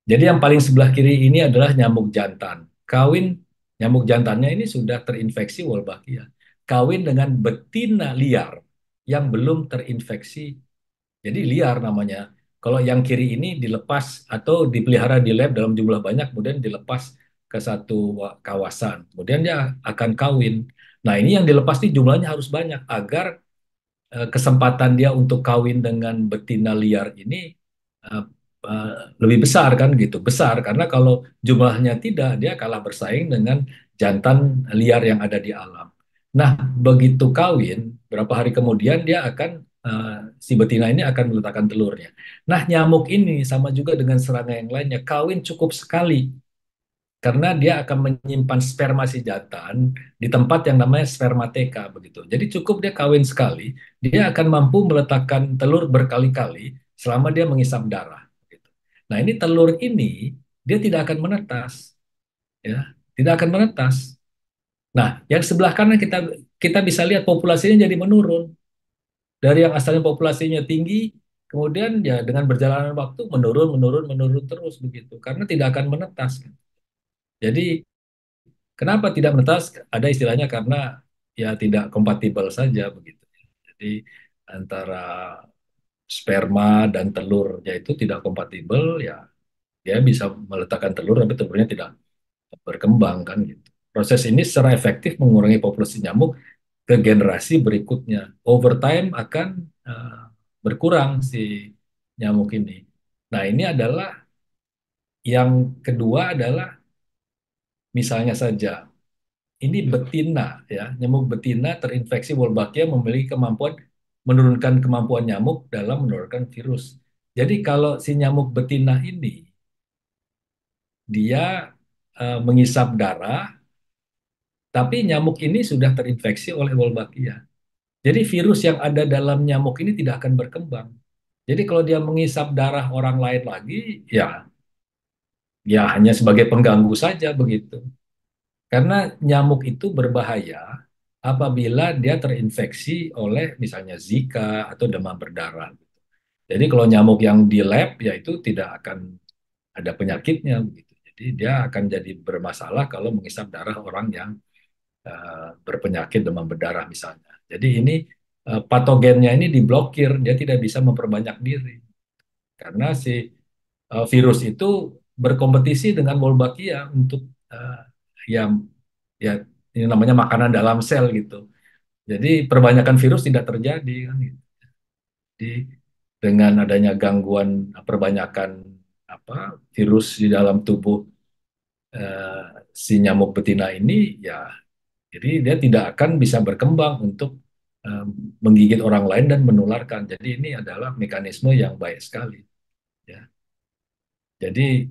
Jadi yang paling sebelah kiri ini adalah nyamuk jantan. Kawin nyamuk jantannya ini sudah terinfeksi Wolbachia. Kawin dengan betina liar yang belum terinfeksi. Jadi liar namanya. Kalau yang kiri ini dilepas atau dipelihara di lab dalam jumlah banyak, kemudian dilepas ke satu kawasan. Kemudian dia akan kawin. Nah, ini yang dilepas ini jumlahnya harus banyak agar kesempatan dia untuk kawin dengan betina liar ini eh, eh, lebih besar kan gitu. Besar karena kalau jumlahnya tidak, dia kalah bersaing dengan jantan liar yang ada di alam. Nah, begitu kawin, berapa hari kemudian dia akan si betina ini akan meletakkan telurnya. Nah, nyamuk ini sama juga dengan serangga yang lainnya, kawin cukup sekali karena dia akan menyimpan sperma si jantan di tempat yang namanya spermateka begitu. Jadi cukup dia kawin sekali, dia akan mampu meletakkan telur berkali-kali selama dia mengisap darah. Gitu. Nah, ini telur ini dia tidak akan menetas, ya, tidak akan menetas. Nah, yang sebelah kanan kita kita bisa lihat populasinya jadi menurun dari yang asalnya populasinya tinggi, kemudian ya dengan berjalanan waktu menurun, menurun, menurun terus begitu, karena tidak akan menetas. Jadi kenapa tidak menetas? Ada istilahnya karena ya tidak kompatibel saja begitu. Jadi antara sperma dan telurnya itu tidak kompatibel, ya dia bisa meletakkan telur tapi telurnya tidak berkembang kan gitu. Proses ini secara efektif mengurangi populasi nyamuk ke generasi berikutnya. Over time akan eh, berkurang si nyamuk ini. Nah, ini adalah yang kedua adalah misalnya saja ini betina ya, nyamuk betina terinfeksi Wolbachia memiliki kemampuan menurunkan kemampuan nyamuk dalam menurunkan virus. Jadi kalau si nyamuk betina ini dia mengisap darah, tapi nyamuk ini sudah terinfeksi oleh Wolbachia. Jadi virus yang ada dalam nyamuk ini tidak akan berkembang. Jadi kalau dia mengisap darah orang lain lagi, ya ya hanya sebagai pengganggu saja begitu. Karena nyamuk itu berbahaya apabila dia terinfeksi oleh misalnya Zika atau demam berdarah. Jadi kalau nyamuk yang di lab ya itu tidak akan ada penyakitnya begitu. Jadi dia akan jadi bermasalah kalau mengisap darah orang yang berpenyakit demam berdarah misalnya. Jadi ini patogennya ini diblokir, dia tidak bisa memperbanyak diri karena si virus itu berkompetisi dengan Wolbachia untuk uh, yang ya ini namanya makanan dalam sel gitu. Jadi perbanyakan virus tidak terjadi kan gitu. Jadi dengan adanya gangguan perbanyakan apa virus di dalam tubuh eh, si nyamuk betina ini ya jadi dia tidak akan bisa berkembang untuk eh, menggigit orang lain dan menularkan. Jadi ini adalah mekanisme yang baik sekali ya. Jadi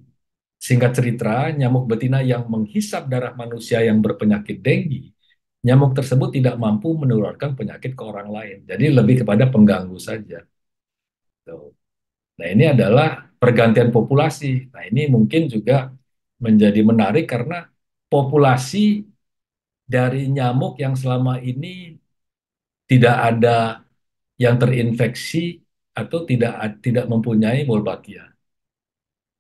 singkat cerita, nyamuk betina yang menghisap darah manusia yang berpenyakit denggi, nyamuk tersebut tidak mampu menularkan penyakit ke orang lain. Jadi lebih kepada pengganggu saja. Tuh. Nah, ini adalah pergantian populasi. Nah, ini mungkin juga menjadi menarik karena populasi dari nyamuk yang selama ini tidak ada yang terinfeksi atau tidak mempunyai Wolbachia.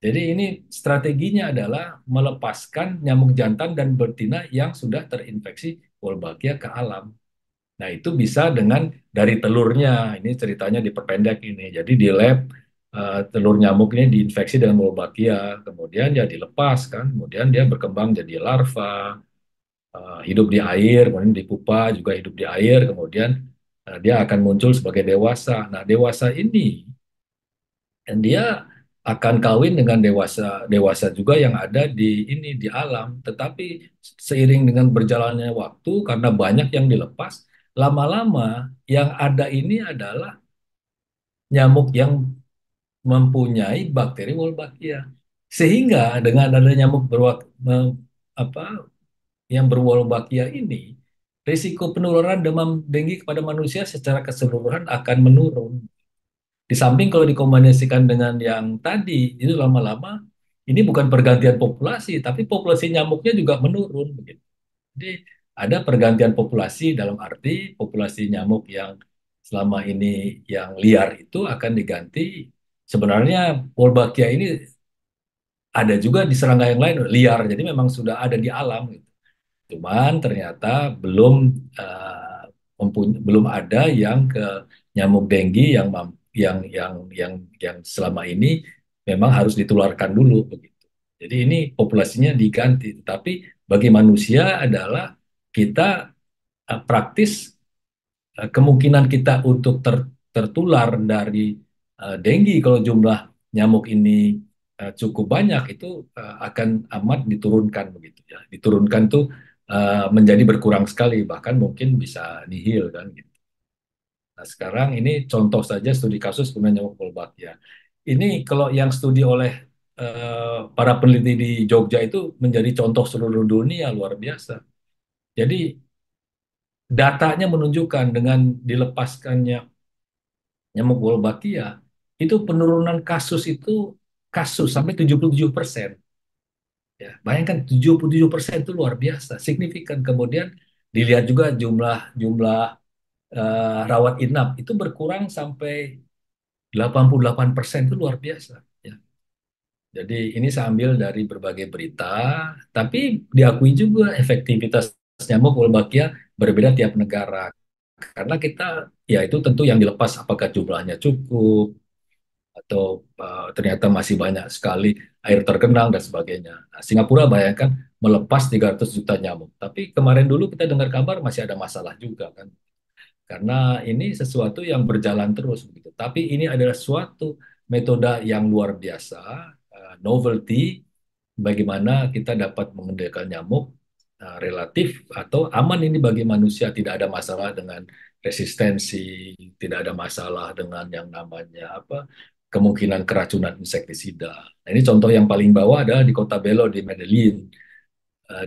Jadi ini strateginya adalah melepaskan nyamuk jantan dan betina yang sudah terinfeksi Wolbachia ke alam. Nah, itu bisa dengan dari telurnya. Ini ceritanya diperpendek ini. Jadi di lab telur nyamuk ini diinfeksi dengan Wolbachia, kemudian ya dilepas kan, kemudian dia berkembang jadi larva, hidup di air, kemudian di pupa juga hidup di air, kemudian dia akan muncul sebagai dewasa. Nah, dewasa ini dan dia akan kawin dengan dewasa dewasa juga yang ada di ini di alam. Tetapi seiring dengan berjalannya waktu, karena banyak yang dilepas, lama-lama yang ada ini adalah nyamuk yang mempunyai bakteri Wolbachia. Sehingga dengan adanya nyamuk apa, yang berwolbachia ini, risiko penularan demam denggi kepada manusia secara keseluruhan akan menurun. Di samping kalau dikombinasikan dengan yang tadi, itu lama-lama ini bukan pergantian populasi, tapi populasi nyamuknya juga menurun begitu. Jadi ada pergantian populasi dalam arti populasi nyamuk yang selama ini yang liar itu akan diganti. Sebenarnya Wolbachia ini ada juga di serangga yang lain liar, jadi memang sudah ada di alam gitu. Cuman ternyata eh, belum ada yang ke nyamuk denggi yang yang selama ini memang harus ditularkan dulu begitu. Jadi ini populasinya diganti. Tapi bagi manusia adalah kita praktis kemungkinan kita untuk tertular dari denggi kalau jumlah nyamuk ini cukup banyak itu akan amat diturunkan begitu ya. Diturunkan tuh menjadi berkurang sekali bahkan mungkin bisa nihil kan gitu. Nah, sekarang ini contoh saja studi kasus penggunaan nyamuk Wolbachia. Ini kalau yang studi oleh para peneliti di Jogja itu menjadi contoh seluruh dunia luar biasa. Jadi datanya menunjukkan dengan dilepaskannya nyamuk Wolbachia, itu penurunan kasus itu kasus sampai 77%. Ya, bayangkan 77% itu luar biasa, signifikan. Kemudian dilihat juga jumlah jumlah rawat inap itu berkurang sampai 88% itu luar biasa. Ya. Jadi ini saya ambil dari berbagai berita, tapi diakui juga efektivitas nyamuk Wolbachia berbeda tiap negara. Karena kita, ya itu tentu yang dilepas apakah jumlahnya cukup, atau ternyata masih banyak sekali air tergenang dan sebagainya. Nah, Singapura bayangkan melepas 300 juta nyamuk. Tapi kemarin dulu kita dengar kabar masih ada masalah juga kan. Karena ini sesuatu yang berjalan terus begitu. Tapi ini adalah suatu metode yang luar biasa, novelty, bagaimana kita dapat mengendalikan nyamuk relatif atau aman ini bagi manusia, tidak ada masalah dengan resistensi, tidak ada masalah dengan yang namanya apa kemungkinan keracunan insektisida. Nah, ini contoh yang paling bawah adalah di Kota Belo di Medellin,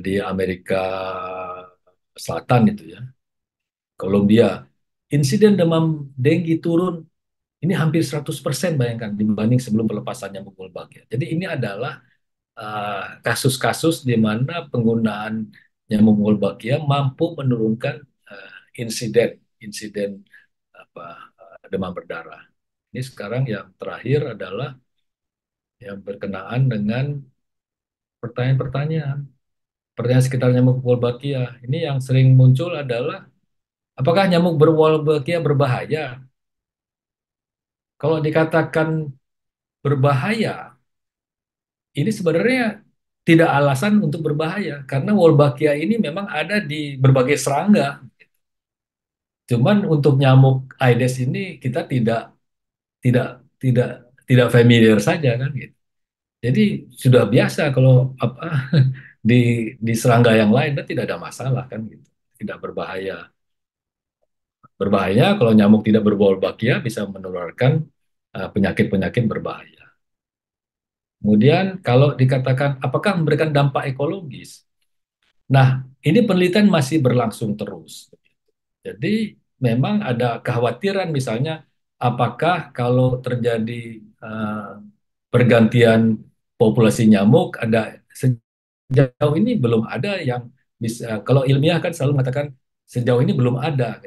di Amerika Selatan itu ya, Kolombia. Insiden demam denggi turun ini hampir 100% bayangkan dibanding sebelum pelepasan nyamuk Wolbachia. Jadi ini adalah kasus-kasus di mana penggunaan nyamuk Wolbachia mampu menurunkan insiden insiden apa demam berdarah. Ini sekarang yang terakhir adalah yang berkenaan dengan pertanyaan-pertanyaan. Pertanyaan sekitar nyamuk Wolbachia. Ini yang sering muncul adalah apakah nyamuk berwolbachia berbahaya? Kalau dikatakan berbahaya, ini sebenarnya tidak alasan untuk berbahaya karena Wolbachia ini memang ada di berbagai serangga. Cuman untuk nyamuk Aedes ini kita tidak tidak tidak familiar saja kan gitu. Jadi sudah biasa kalau apa di serangga yang lain kan tidak ada masalah kan gitu. Tidak berbahaya. Berbahaya kalau nyamuk tidak berbau bakia bisa menularkan penyakit-penyakit berbahaya. Kemudian kalau dikatakan apakah memberikan dampak ekologis? Nah, ini penelitian masih berlangsung terus. Jadi memang ada kekhawatiran misalnya apakah kalau terjadi eh, pergantian populasi nyamuk ada sejauh ini belum ada yang bisa kalau ilmiah kan selalu mengatakan sejauh ini belum ada.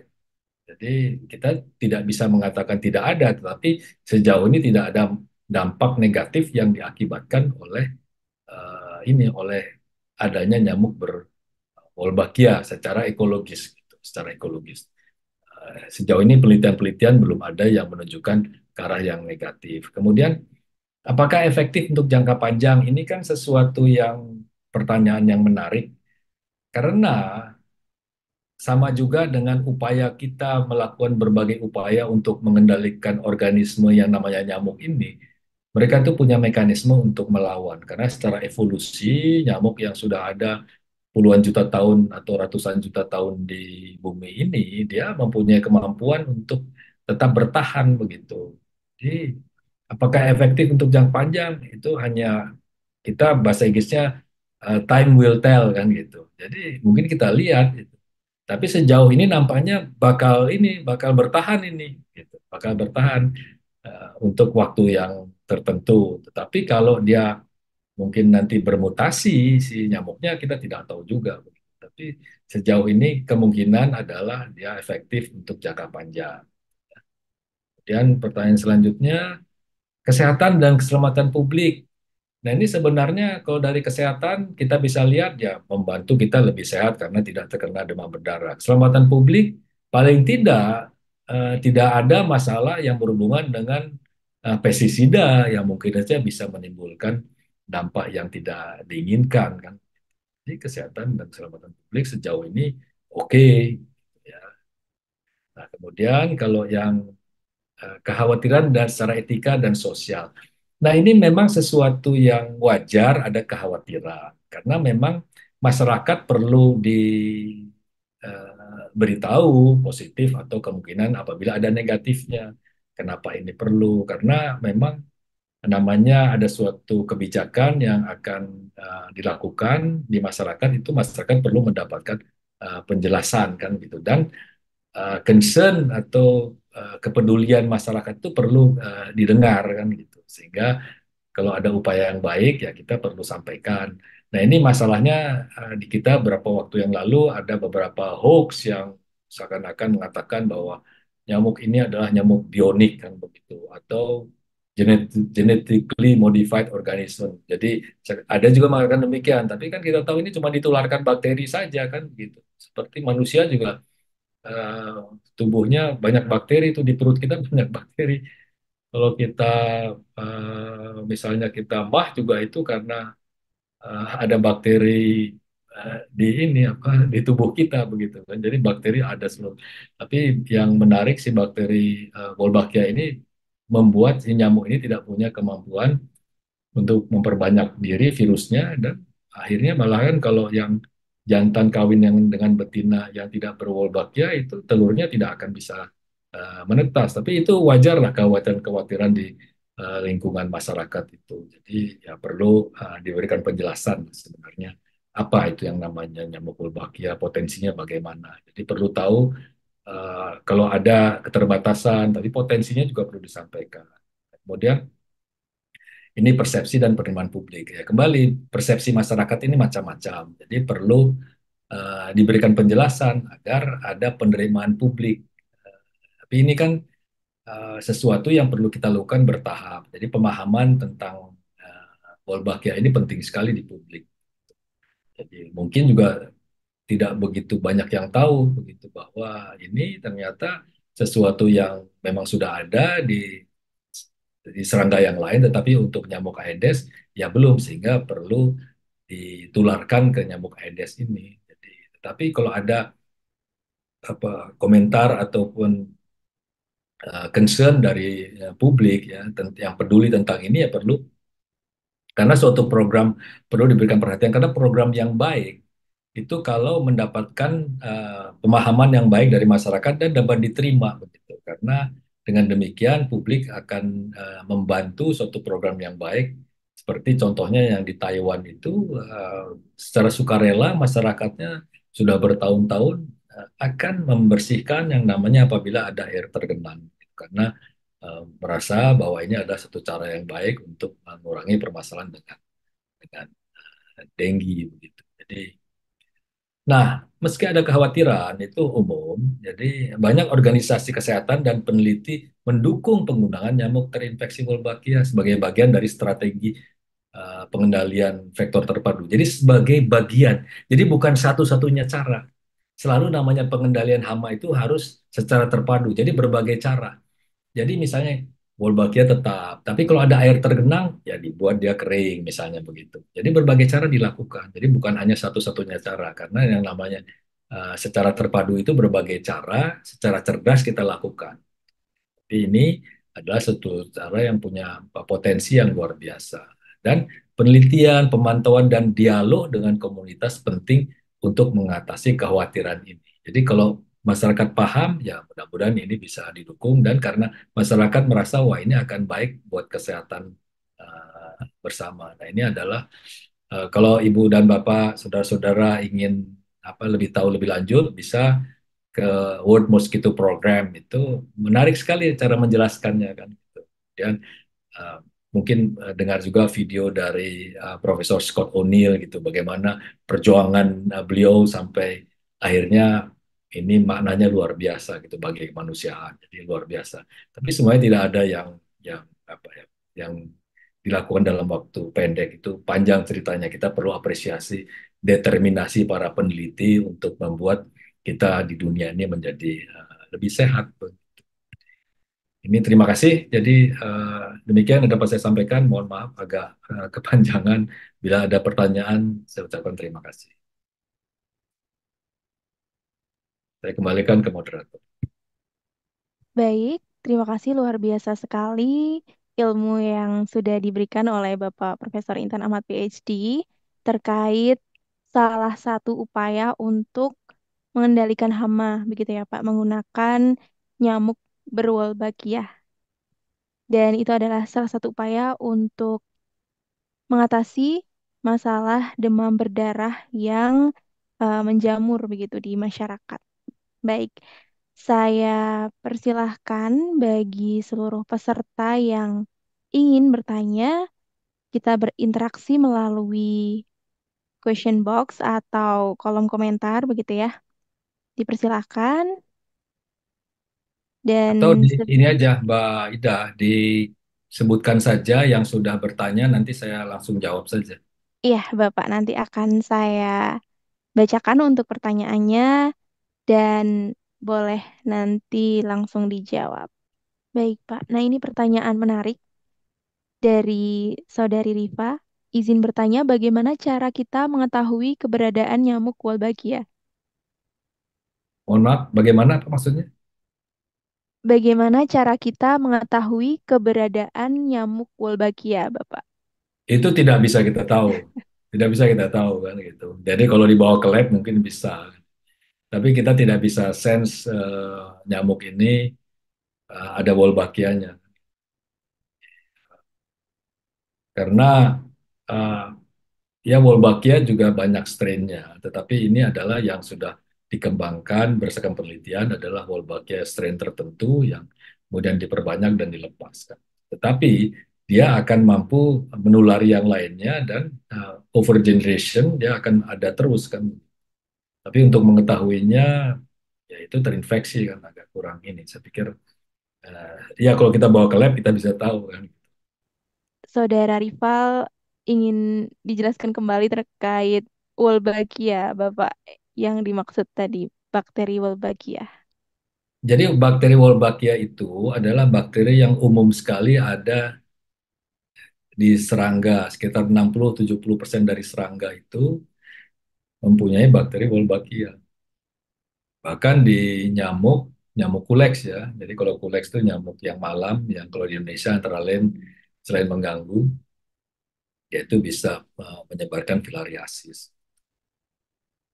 Jadi kita tidak bisa mengatakan tidak ada, tetapi sejauh ini tidak ada dampak negatif yang diakibatkan oleh ini oleh adanya nyamuk berwolbachia secara ekologis, gitu, secara ekologis. Sejauh ini penelitian-penelitian belum ada yang menunjukkan ke arah yang negatif. Kemudian, apakah efektif untuk jangka panjang? Ini kan sesuatu yang pertanyaan yang menarik karena sama juga dengan upaya kita melakukan berbagai upaya untuk mengendalikan organisme yang namanya nyamuk ini. Mereka tuh punya mekanisme untuk melawan karena secara evolusi nyamuk yang sudah ada puluhan juta tahun atau ratusan juta tahun di bumi ini, dia mempunyai kemampuan untuk tetap bertahan begitu. Jadi, apakah efektif untuk jangka panjang? Itu hanya kita bahasa Inggrisnya time will tell kan gitu. Jadi mungkin kita lihat gitu. Tapi sejauh ini nampaknya bakal bertahan ini gitu. Bakal bertahan untuk waktu yang tertentu. Tetapi kalau dia mungkin nanti bermutasi si nyamuknya kita tidak tahu juga. Tapi sejauh ini kemungkinan adalah dia efektif untuk jangka panjang. Kemudian pertanyaan selanjutnya, kesehatan dan keselamatan publik. Nah ini sebenarnya kalau dari kesehatan kita bisa lihat ya membantu kita lebih sehat karena tidak terkena demam berdarah. Keselamatan publik paling tidak ada masalah yang berhubungan dengan pestisida yang mungkin saja bisa menimbulkan dampak yang tidak diinginkan kan. Jadi kesehatan dan keselamatan publik sejauh ini oke. Ya. Nah, kemudian kalau yang kekhawatiran dan secara etika dan sosial. Nah, ini memang sesuatu yang wajar ada kekhawatiran karena memang masyarakat perlu diberitahu positif atau kemungkinan apabila ada negatifnya. Kenapa ini perlu? Karena memang namanya ada suatu kebijakan yang akan dilakukan di masyarakat itu masyarakat perlu mendapatkan penjelasan kan gitu dan concern atau kepedulian masyarakat itu perlu didengar kan gitu sehingga kalau ada upaya yang baik ya kita perlu sampaikan. Nah ini masalahnya di kita beberapa waktu yang lalu ada beberapa hoax yang seakan-akan mengatakan bahwa nyamuk ini adalah nyamuk bionik kan begitu atau genetically modified organism. Jadi ada juga mengatakan demikian, tapi kan kita tahu ini cuma ditularkan bakteri saja kan gitu. Seperti manusia juga eh, tubuhnya banyak bakteri itu di perut kita banyak bakteri. Kalau kita misalnya kita mah juga itu karena ada bakteri di ini apa di tubuh kita begitu kan. Jadi bakteri ada seluruh. Tapi yang menarik si bakteri Wolbachia ini membuat si nyamuk ini tidak punya kemampuan untuk memperbanyak diri virusnya dan akhirnya malahan kalau yang jantan kawin yang dengan betina yang tidak berwolbachia itu telurnya tidak akan bisa menetas. Tapi itu wajar lah kekhawatiran-kekhawatiran di lingkungan masyarakat itu. Jadi ya perlu diberikan penjelasan sebenarnya apa itu yang namanya nyamuk Wolbachia, potensinya bagaimana. Jadi perlu tahu kalau ada keterbatasan, tapi potensinya juga perlu disampaikan. Kemudian ini persepsi dan penerimaan publik. Ya, kembali persepsi masyarakat ini macam-macam. Jadi perlu diberikan penjelasan agar ada penerimaan publik. Tapi ini kan sesuatu yang perlu kita lakukan bertahap. Jadi pemahaman tentang Wolbachia ini penting sekali di publik. Jadi mungkin juga tidak begitu banyak yang tahu begitu bahwa ini ternyata sesuatu yang memang sudah ada di serangga yang lain, tetapi untuk nyamuk Aedes ya belum sehingga perlu ditularkan ke nyamuk Aedes ini. Jadi, tetapi kalau ada apa komentar ataupun concern dari publik ya yang peduli tentang ini ya perlu karena suatu program perlu diberikan perhatian karena program yang baik itu kalau mendapatkan pemahaman yang baik dari masyarakat dan dapat diterima begitu. Karena dengan demikian publik akan membantu suatu program yang baik Seperti contohnya yang di Taiwan itu secara sukarela masyarakatnya sudah bertahun-tahun akan membersihkan yang namanya apabila ada air tergenang. Karena merasa bahwa ini adalah satu cara yang baik untuk mengurangi permasalahan dengan dengue begitu. Jadi, nah, meski ada kekhawatiran itu umum, jadi banyak organisasi kesehatan dan peneliti mendukung penggunaan nyamuk terinfeksi Wolbachia sebagai bagian dari strategi pengendalian vektor terpadu. Jadi sebagai bagian, jadi bukan satu-satunya cara. Selalu namanya pengendalian hama itu harus secara terpadu, jadi berbagai cara. Jadi misalnya Wolbachia tetap, tapi kalau ada air tergenang, ya dibuat dia kering, misalnya begitu. Jadi berbagai cara dilakukan. Jadi bukan hanya satu-satunya cara, karena yang namanya secara terpadu itu berbagai cara, secara cerdas kita lakukan. Tapi ini adalah satu cara yang punya potensi yang luar biasa. Dan penelitian, pemantauan, dan dialog dengan komunitas penting untuk mengatasi kekhawatiran ini. Jadi kalau masyarakat paham, ya mudah-mudahan ini bisa didukung. Dan karena masyarakat merasa, wah ini akan baik buat kesehatan bersama. Nah ini adalah kalau Ibu dan Bapak, saudara-saudara ingin apa lebih tahu lebih lanjut, bisa ke World Mosquito Program itu menarik sekali cara menjelaskannya kan. Gitu. Dan uh, mungkin dengar juga video dari Profesor Scott O'Neill gitu, bagaimana perjuangan beliau sampai akhirnya ini maknanya luar biasa gitu bagi kemanusiaan. Jadi luar biasa. Tapi semuanya tidak ada yang apa ya, yang dilakukan dalam waktu pendek itu panjang ceritanya. Kita perlu apresiasi determinasi para peneliti untuk membuat kita di dunia ini menjadi lebih sehat. Ini terima kasih. Jadi demikian yang dapat saya sampaikan. Mohon maaf agak kepanjangan. Bila ada pertanyaan, saya ucapkan terima kasih. Saya kembalikan ke moderator. Baik, terima kasih luar biasa sekali ilmu yang sudah diberikan oleh Bapak Profesor Intan Ahmad PhD terkait salah satu upaya untuk mengendalikan hama, begitu ya Pak, menggunakan nyamuk berwolbachia. Dan itu adalah salah satu upaya untuk mengatasi masalah demam berdarah yang menjamur begitu di masyarakat. Baik, saya persilahkan bagi seluruh peserta yang ingin bertanya, kita berinteraksi melalui question box atau kolom komentar begitu ya. Dipersilahkan dan Atau ini aja, Mbak Ida, disebutkan saja yang sudah bertanya, nanti saya langsung jawab saja. iya Bapak nanti akan saya bacakan untuk pertanyaannya dan boleh nanti langsung dijawab. Baik Pak, nah ini pertanyaan menarik dari Saudari Rifa. Izin bertanya, bagaimana cara kita mengetahui keberadaan nyamuk Wolbachia? Mohon maaf, bagaimana apa maksudnya? Bagaimana cara kita mengetahui keberadaan nyamuk Wolbachia, Bapak? Itu tidak bisa kita tahu. Tidak bisa kita tahu kan gitu. Jadi kalau dibawa ke lab mungkin bisa. Tapi kita tidak bisa sense nyamuk ini ada Wolbachia-nya. Karena uh, ya Wolbachia juga banyak strain-nya, tetapi ini adalah yang sudah dikembangkan berdasarkan penelitian adalah Wolbachia strain tertentu yang kemudian diperbanyak dan dilepaskan. Tetapi dia akan mampu menulari yang lainnya dan over generation dia akan ada terus kan. Tapi untuk mengetahuinya ya itu terinfeksi kan agak kurang ini. Saya pikir ya kalau kita bawa ke lab kita bisa tahu kan. Saudara Rival ingin dijelaskan kembali terkait Wolbachia, Bapak, yang dimaksud tadi, bakteri Wolbachia. Jadi bakteri Wolbachia itu adalah bakteri yang umum sekali ada di serangga. Sekitar 60-70% dari serangga itu mempunyai bakteri Wolbachia. Bahkan di nyamuk, nyamuk kuleks ya. Jadi kalau kuleks itu nyamuk yang malam, yang kalau di Indonesia antara lain selain mengganggu, yaitu bisa menyebarkan filariasis.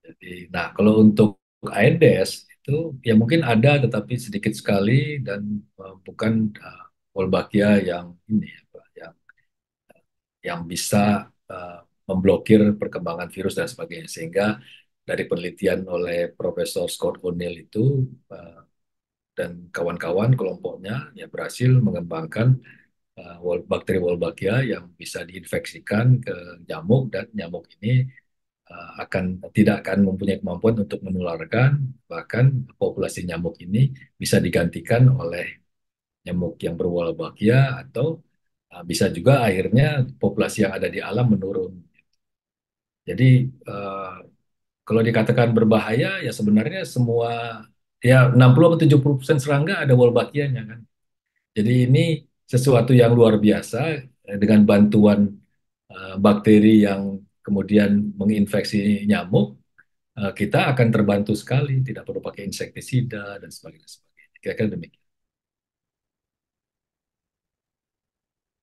Jadi, nah kalau untuk Aedes itu ya mungkin ada tetapi sedikit sekali dan bukan Wolbachia yang ini apa, yang yang bisa uh, memblokir perkembangan virus dan sebagainya. Sehingga dari penelitian oleh Profesor Scott O'Neill itu uh, dan kawan-kawan kelompoknya ya berhasil mengembangkan bakteri Wolbachia yang bisa diinfeksikan ke nyamuk dan nyamuk ini tidak akan mempunyai kemampuan untuk menularkan, bahkan populasi nyamuk ini bisa digantikan oleh nyamuk yang berwolbachia atau bisa juga akhirnya populasi yang ada di alam menurun. Jadi uh, kalau dikatakan berbahaya ya sebenarnya semua ya 60-70% serangga ada Wolbachia-nya kan. Jadi ini sesuatu yang luar biasa dengan bantuan bakteri yang kemudian menginfeksi nyamuk, kita akan terbantu sekali, tidak perlu pakai insektisida dan sebagainya. Kira-kira demikian.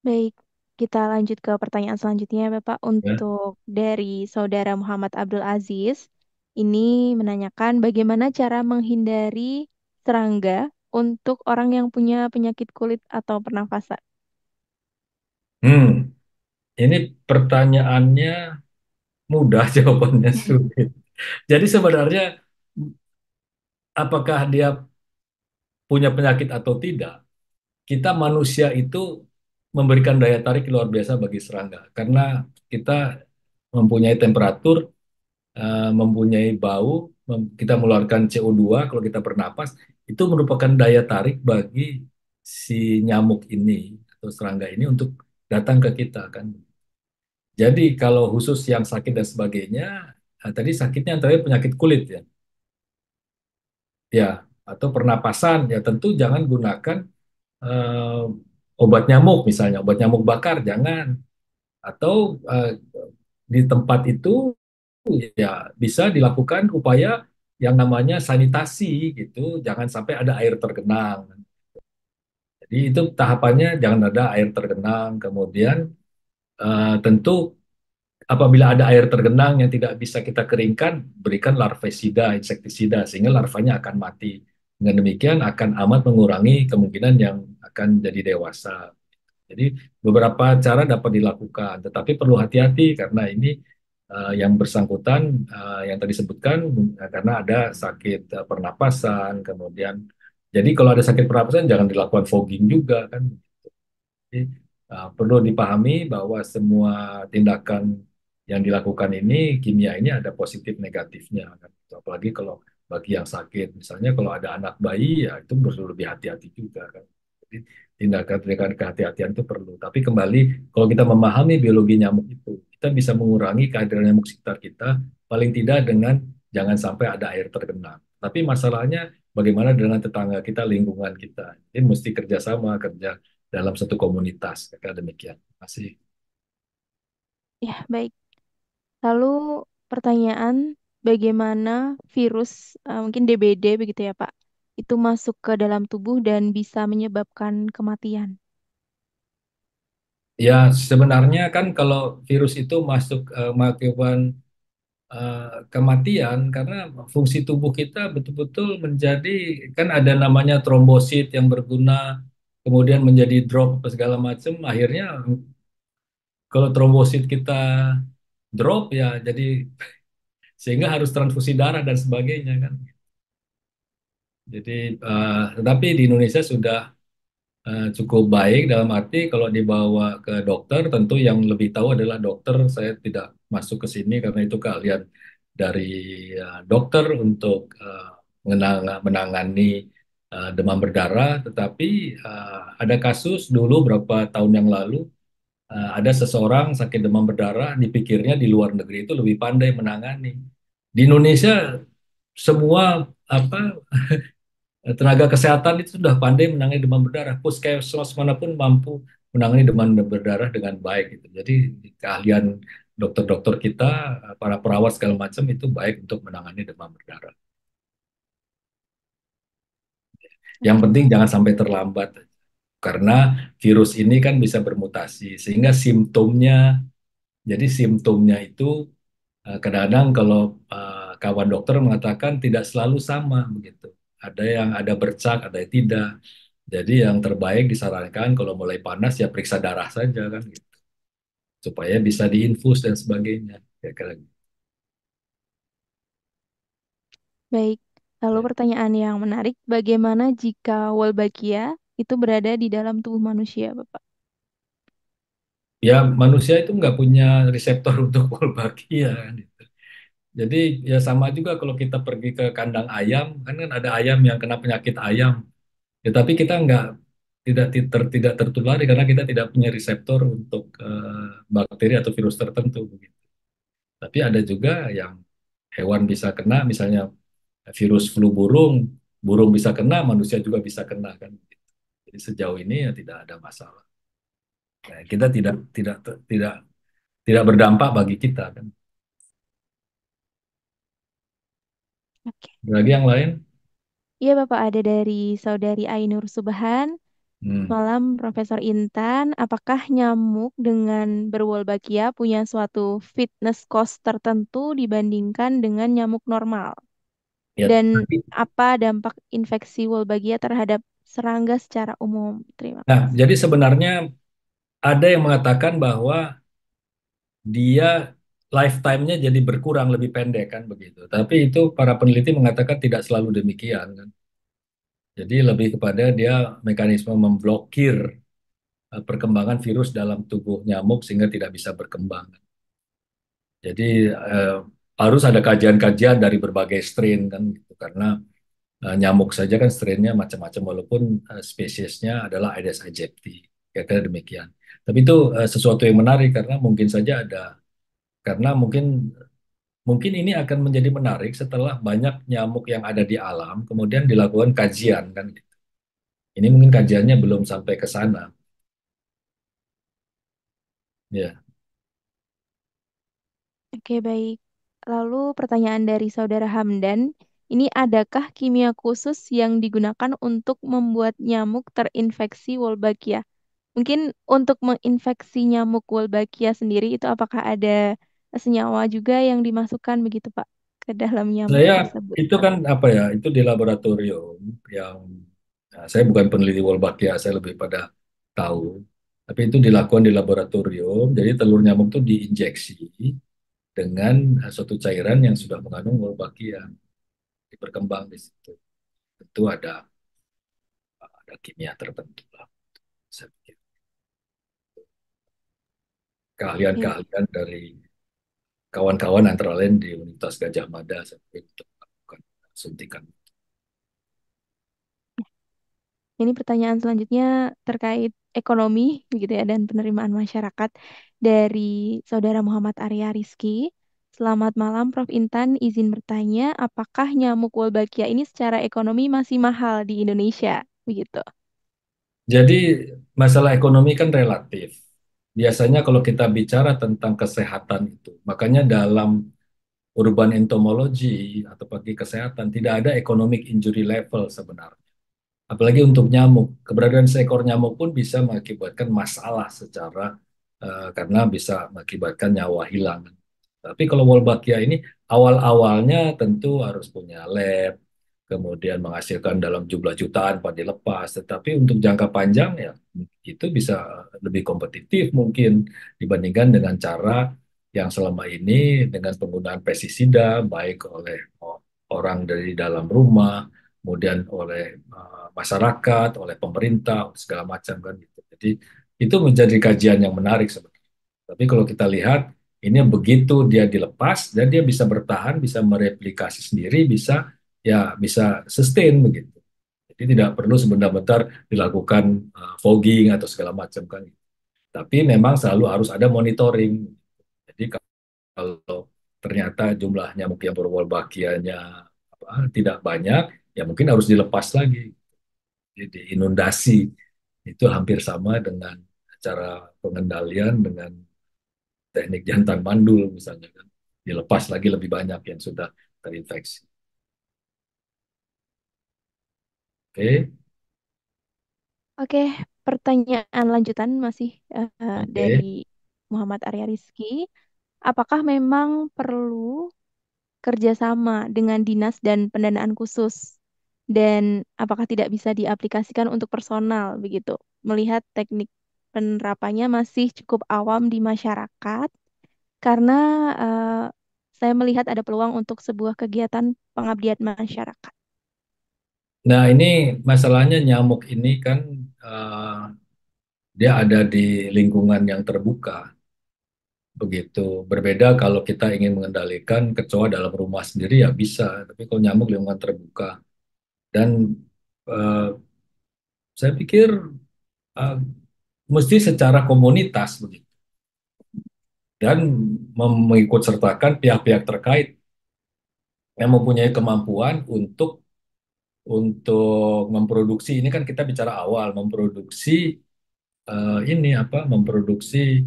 Baik, kita lanjut ke pertanyaan selanjutnya, Bapak. Ya. Untuk dari Saudara Muhammad Abdul Aziz, ini menanyakan bagaimana cara menghindari serangga untuk orang yang punya penyakit kulit atau pernafasan. Hmm, ini pertanyaannya mudah, jawabannya sulit. Jadi sebenarnya apakah dia punya penyakit atau tidak, kita manusia itu memberikan daya tarik luar biasa bagi serangga karena kita mempunyai temperatur, mempunyai bau, kita mengeluarkan CO2 kalau kita bernapas, itu merupakan daya tarik bagi si nyamuk ini atau serangga ini untuk datang ke kita kan. Jadi kalau khusus yang sakit dan sebagainya, tadi sakitnya antara penyakit kulit ya, ya atau pernapasan ya tentu jangan gunakan obat nyamuk misalnya, obat nyamuk bakar jangan atau di tempat itu ya bisa dilakukan upaya yang namanya sanitasi gitu, jangan sampai ada air tergenang. Jadi itu tahapannya jangan ada air tergenang, kemudian tentu apabila ada air tergenang yang tidak bisa kita keringkan, berikan larvesida, insektisida sehingga larvanya akan mati. Dengan demikian akan amat mengurangi kemungkinan yang akan jadi dewasa. Jadi beberapa cara dapat dilakukan, tetapi perlu hati-hati karena ini yang bersangkutan yang tadi sebutkan karena ada sakit pernapasan, kemudian jadi kalau ada sakit pernapasan jangan dilakukan fogging juga kan. Jadi, perlu dipahami bahwa semua tindakan yang dilakukan ini kimia ini ada positif negatifnya kan. Apalagi kalau bagi yang sakit, misalnya kalau ada anak bayi ya itu perlu lebih hati-hati juga kan. Jadi tindakan-tindakan kehati-hatian itu perlu. Tapi kembali kalau kita memahami biologi nyamuk itu, kita bisa mengurangi kehadiran nyamuk sekitar kita paling tidak dengan jangan sampai ada air tergenang. Tapi masalahnya bagaimana dengan tetangga kita, lingkungan kita. Ini mesti kerjasama, kerja dalam satu komunitas. Kira demikian. Masih. Ya, baik. Lalu pertanyaan, bagaimana virus, mungkin DBD begitu ya, Pak, itu masuk ke dalam tubuh dan bisa menyebabkan kematian? Ya, sebenarnya kan kalau virus itu masuk mengakibatkan eh, kematian karena fungsi tubuh kita betul-betul menjadi kan ada namanya trombosit yang berguna kemudian menjadi drop apa segala macam akhirnya kalau trombosit kita drop ya jadi sehingga harus transfusi darah dan sebagainya kan. Jadi tetapi di Indonesia sudah cukup baik dalam arti kalau dibawa ke dokter tentu yang lebih tahu adalah dokter. Saya tidak masuk ke sini karena itu keahlian dari dokter untuk menangani demam berdarah. Tetapi ada kasus dulu berapa tahun yang lalu ada seseorang sakit demam berdarah dipikirnya di luar negeri itu lebih pandai menangani. Di Indonesia semua apa tenaga kesehatan itu sudah pandai menangani demam berdarah. Puskesmas manapun mampu menangani demam berdarah dengan baik. Gitu. Jadi keahlian dokter-dokter kita, para perawat segala macam itu baik untuk menangani demam berdarah. Yang Oke. penting jangan sampai terlambat karena virus ini kan bisa bermutasi sehingga jadi simptomnya itu kadang-kadang kalau kawan dokter mengatakan tidak selalu sama begitu. Ada yang ada bercak, ada yang tidak. Jadi yang terbaik disarankan kalau mulai panas ya periksa darah saja kan gitu. supaya bisa diinfus dan sebagainya. Ya, kan? Baik. Lalu Ya. pertanyaan yang menarik, bagaimana jika Wolbachia itu berada di dalam tubuh manusia, Bapak? Ya, manusia itu nggak punya reseptor untuk Wolbachia kan. Jadi ya sama juga kalau kita pergi ke kandang ayam, kan ada ayam yang kena penyakit ayam. Ya, tapi kita nggak tidak tertulari karena kita tidak punya reseptor untuk bakteri atau virus tertentu begitu. Tapi ada juga yang hewan bisa kena, misalnya virus flu burung, burung bisa kena, manusia juga bisa kena kan. Jadi sejauh ini ya tidak ada masalah. Nah, kita tidak tidak berdampak bagi kita kan. Oke. Bagi yang lain, Iya, Bapak, ada dari Saudari Ainur Subhan. hmm, Malam, Profesor Intan. Apakah nyamuk dengan berwolbachia punya suatu fitness cost tertentu dibandingkan dengan nyamuk normal? ya. Dan apa dampak infeksi Wolbachia terhadap serangga secara umum? Terima Nah, kasih. jadi sebenarnya ada yang mengatakan bahwa dia lifetime-nya jadi berkurang lebih pendek kan begitu. Tapi itu para peneliti mengatakan tidak selalu demikian kan. Jadi lebih kepada dia mekanisme memblokir perkembangan virus dalam tubuh nyamuk sehingga tidak bisa berkembang. Jadi eh, harus ada kajian-kajian dari berbagai strain kan gitu karena nyamuk saja kan strainnya macam-macam walaupun spesiesnya adalah Aedes aegypti. Kira-kira demikian. Tapi itu sesuatu yang menarik karena mungkin saja ada karena mungkin ini akan menjadi menarik setelah banyak nyamuk yang ada di alam kemudian dilakukan kajian kan gitu. Ini mungkin kajiannya belum sampai ke sana. Ya. Oke, baik. Lalu pertanyaan dari Saudara Hamdan, ini adakah kimia khusus yang digunakan untuk membuat nyamuk terinfeksi Wolbachia? Mungkin untuk menginfeksi nyamuk Wolbachia sendiri itu apakah ada senyawa juga yang dimasukkan begitu, Pak, ke dalam nyamuk Saya tersebut? itu kan apa ya, itu di laboratorium yang saya bukan peneliti Wolbachia, saya lebih pada tahu. Tapi itu dilakukan di laboratorium, jadi telur nyamuk itu diinjeksi dengan suatu cairan yang sudah mengandung Wolbachia, berkembang di situ. Tentu ada kimia tertentu lah, saya pikir. Oke. Keahlian-keahlian dari kawan-kawan antara lain di Universitas Gajah Mada, saya pikir, untuk melakukan suntikan. Ini pertanyaan selanjutnya terkait ekonomi gitu ya dan penerimaan masyarakat dari Saudara Muhammad Arya Rizky. Selamat malam Prof Intan, izin bertanya, apakah nyamuk Wolbachia ini secara ekonomi masih mahal di Indonesia? Begitu. Jadi masalah ekonomi kan relatif. Biasanya kalau kita bicara tentang kesehatan itu, makanya dalam urban entomology atau bagi kesehatan tidak ada economic injury level sebenarnya. Apalagi untuk nyamuk, keberadaan seekor nyamuk pun bisa mengakibatkan masalah secara karena bisa mengakibatkan nyawa hilang. Tapi kalau Wolbachia ini awal-awalnya tentu harus punya lab, kemudian menghasilkan dalam jumlah jutaan pada dilepas. Tetapi untuk jangka panjang ya itu bisa lebih kompetitif mungkin dibandingkan dengan cara yang selama ini dengan penggunaan pestisida baik oleh orang dari dalam rumah, kemudian oleh masyarakat, oleh pemerintah, segala macam kan gitu. Jadi itu menjadi kajian yang menarik sebenarnya. Tapi kalau kita lihat ini begitu dia dilepas dan dia bisa bertahan, bisa mereplikasi sendiri, bisa sustain begitu. Jadi tidak perlu sebentar-bentar dilakukan fogging atau segala macam kan. Tapi memang selalu harus ada monitoring. Jadi kalau ternyata jumlah nyamuk yang berwolbakianya tidak banyak, ya mungkin harus dilepas lagi. Jadi inundasi itu hampir sama dengan cara pengendalian dengan teknik jantan mandul misalnya kan. Dilepas lagi lebih banyak yang sudah terinfeksi. Oke, Oke, pertanyaan lanjutan masih dari oke. Muhammad Arya Rizky. Apakah memang perlu kerjasama dengan dinas dan pendanaan khusus? Dan apakah tidak bisa diaplikasikan untuk personal begitu? Melihat teknik penerapannya masih cukup awam di masyarakat karena eh, saya melihat ada peluang untuk sebuah kegiatan pengabdian masyarakat. Nah, ini masalahnya nyamuk ini kan eh, dia ada di lingkungan yang terbuka. Begitu. Berbeda kalau kita ingin mengendalikan kecoa dalam rumah sendiri ya bisa. Tapi kalau nyamuk lingkungan terbuka. Dan eh, saya pikir eh, mesti secara komunitas begitu. Dan mengikut sertakan pihak-pihak terkait yang mempunyai kemampuan untuk memproduksi. Ini kan kita bicara awal memproduksi ini apa memproduksi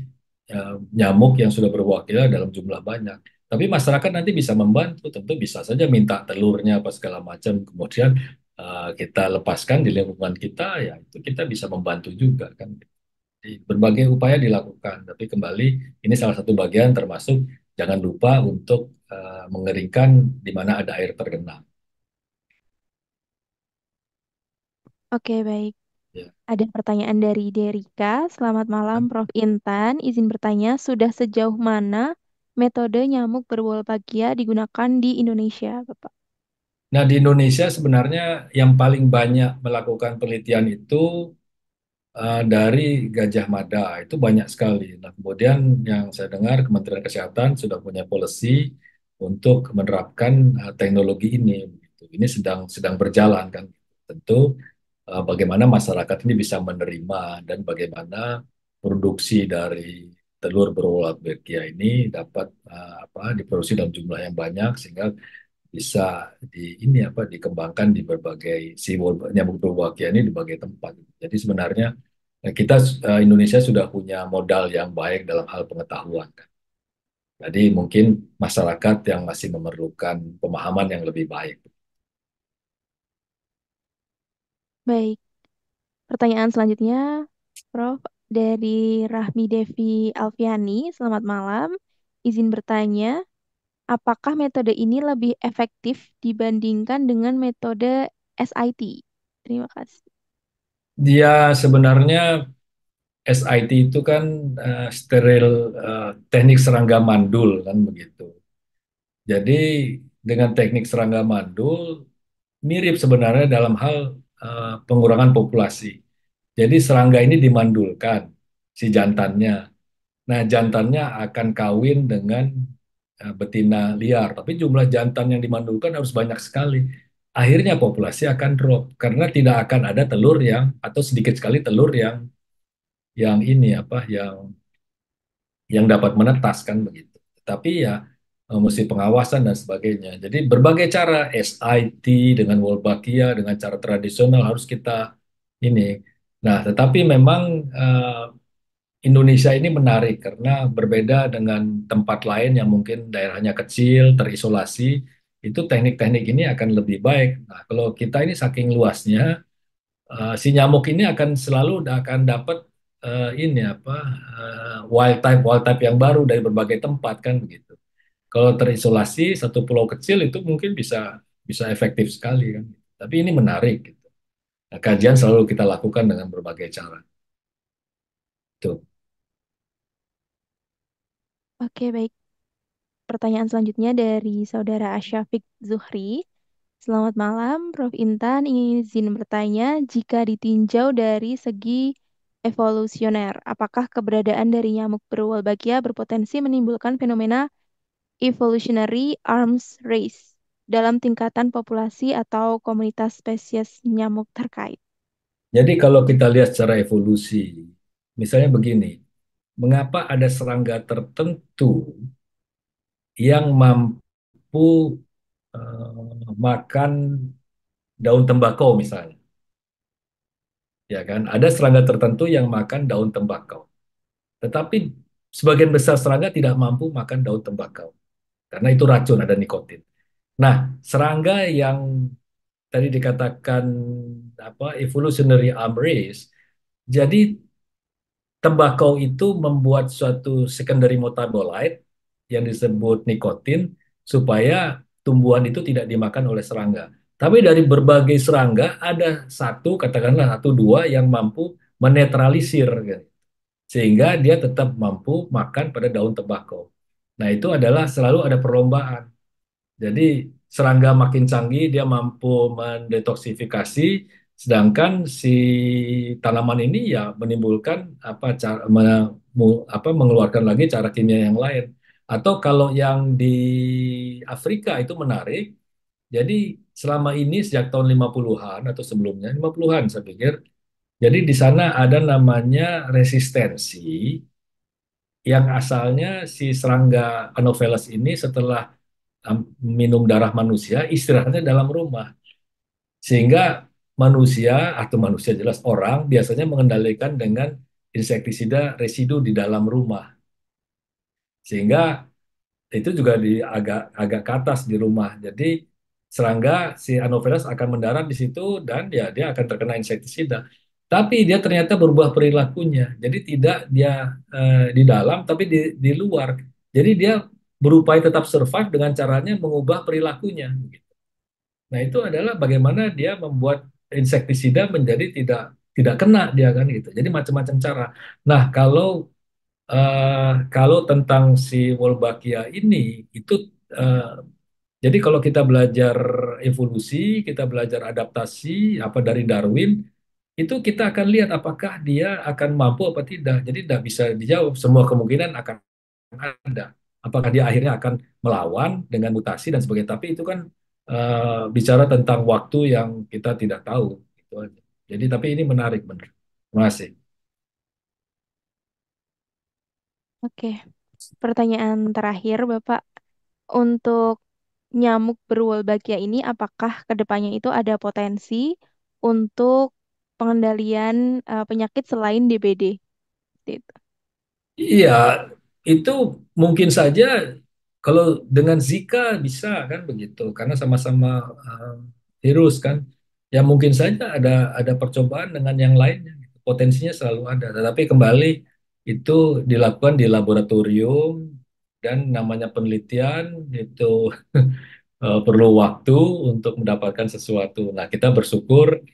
nyamuk yang sudah berwakil dalam jumlah banyak. Tapi masyarakat nanti bisa membantu, tentu bisa saja minta telurnya apa segala macam, kemudian kita lepaskan di lingkungan kita, ya itu kita bisa membantu juga kan. Jadi, berbagai upaya dilakukan, tapi kembali ini salah satu bagian termasuk jangan lupa untuk mengeringkan di mana ada air tergenang. Oke, baik. Ya. Ada pertanyaan dari Derika. Selamat malam, Prof. Intan. Izin bertanya, sudah sejauh mana metode nyamuk berwolbakia digunakan di Indonesia, Bapak? Nah, di Indonesia sebenarnya yang paling banyak melakukan penelitian itu dari Gajah Mada itu banyak sekali. Nah, kemudian yang saya dengar Kementerian Kesehatan sudah punya policy untuk menerapkan teknologi ini. Gitu. Ini sedang sedang berjalan kan. Tentu bagaimana masyarakat ini bisa menerima dan bagaimana produksi dari telur berwolbachia ini dapat diproduksi dalam jumlah yang banyak sehingga bisa ini dikembangkan di berbagai nyamuk berwolbachia ini di berbagai tempat. Jadi sebenarnya kita Indonesia sudah punya modal yang baik dalam hal pengetahuan kan. Jadi mungkin masyarakat yang masih memerlukan pemahaman yang lebih baik. Baik, pertanyaan selanjutnya, Prof. Dari Rahmi Devi Alfiani. Selamat malam. Izin bertanya, apakah metode ini lebih efektif dibandingkan dengan metode SIT? Terima kasih. Dia sebenarnya SIT itu kan steril teknik serangga mandul kan begitu. Jadi dengan teknik serangga mandul mirip sebenarnya dalam hal pengurangan populasi. Jadi serangga ini dimandulkan si jantannya. Nah, jantannya akan kawin dengan betina liar, tapi jumlah jantan yang dimandulkan harus banyak sekali. Akhirnya populasi akan drop karena tidak akan ada telur yang atau sedikit sekali telur yang ini yang dapat menetas kan begitu. Tapi ya mesti pengawasan dan sebagainya. Jadi berbagai cara SIT dengan Wolbachia dengan cara tradisional harus kita ini. Nah, tetapi memang Indonesia ini menarik karena berbeda dengan tempat lain yang mungkin daerahnya kecil, terisolasi, itu teknik-teknik ini akan lebih baik. Nah, kalau kita ini saking luasnya, si nyamuk ini akan selalu akan dapat ini wild type yang baru dari berbagai tempat kan begitu. Kalau terisolasi satu pulau kecil itu mungkin bisa bisa efektif sekali kan. Tapi ini menarik gitu. Nah, kajian selalu kita lakukan dengan berbagai cara. Tuh. Oke, baik. Pertanyaan selanjutnya dari Saudara Asyafiq Zuhri. Selamat malam, Prof. Intan. Ingin izin bertanya, jika ditinjau dari segi evolusioner, apakah keberadaan dari nyamuk berwolbachia berpotensi menimbulkan fenomena evolutionary arms race dalam tingkatan populasi atau komunitas spesies nyamuk terkait? Jadi kalau kita lihat secara evolusi, misalnya begini, mengapa ada serangga tertentu yang mampu makan daun tembakau misalnya, ya kan? Ada serangga tertentu yang makan daun tembakau, tetapi sebagian besar serangga tidak mampu makan daun tembakau karena itu racun, ada nikotin. Nah, serangga yang tadi dikatakan evolutionary arm race, jadi tembakau itu membuat suatu secondary metabolite yang disebut nikotin supaya tumbuhan itu tidak dimakan oleh serangga. Tapi dari berbagai serangga ada satu, katakanlah satu dua yang mampu menetralisir, gitu. sehingga dia tetap mampu makan pada daun tembakau. Nah, itu adalah selalu ada perlombaan. Jadi serangga makin canggih, dia mampu mendetoksifikasi, sedangkan si tanaman ini ya menimbulkan apa cara apa mengeluarkan lagi cara kimia yang lain. Atau kalau yang di Afrika itu menarik, jadi selama ini sejak tahun 50-an atau sebelumnya 50-an saya pikir, jadi di sana ada namanya resistensi yang asalnya si serangga Anopheles ini setelah minum darah manusia, istirahatnya dalam rumah. Sehingga manusia, atau manusia jelas orang, biasanya mengendalikan dengan insektisida residu di dalam rumah. Sehingga itu juga di agak agak ke atas di rumah. Jadi serangga si Anopheles akan mendarat di situ dan ya dia akan terkena insektisida. Tapi dia ternyata berubah perilakunya. Jadi tidak dia di dalam tapi di luar. Jadi dia berupaya tetap survive dengan caranya mengubah perilakunya. Nah, itu adalah bagaimana dia membuat insektisida menjadi tidak kena dia kan gitu. Jadi macam-macam cara. Nah, kalau tentang si Wolbachia ini itu eh, jadi kalau kita belajar evolusi, kita belajar adaptasi apa dari Darwin, itu kita akan lihat apakah dia akan mampu apa tidak. Jadi tidak bisa dijawab. Semua kemungkinan akan ada. Apakah dia akhirnya akan melawan dengan mutasi dan sebagainya. Tapi itu kan bicara tentang waktu yang kita tidak tahu. Itu aja. Jadi tapi ini menarik benar. Terima kasih. Oke, pertanyaan terakhir, Bapak. Untuk nyamuk berwolbachia ini, apakah kedepannya itu ada potensi untuk pengendalian penyakit selain DBD? Seperti itu. Iya, itu mungkin saja kalau dengan Zika bisa kan begitu, karena sama-sama eh, virus kan. Ya mungkin saja ada percobaan dengan yang lainnya. Potensinya selalu ada. Tetapi kembali itu dilakukan di laboratorium dan namanya penelitian itu perlu waktu untuk mendapatkan sesuatu. Nah, kita bersyukur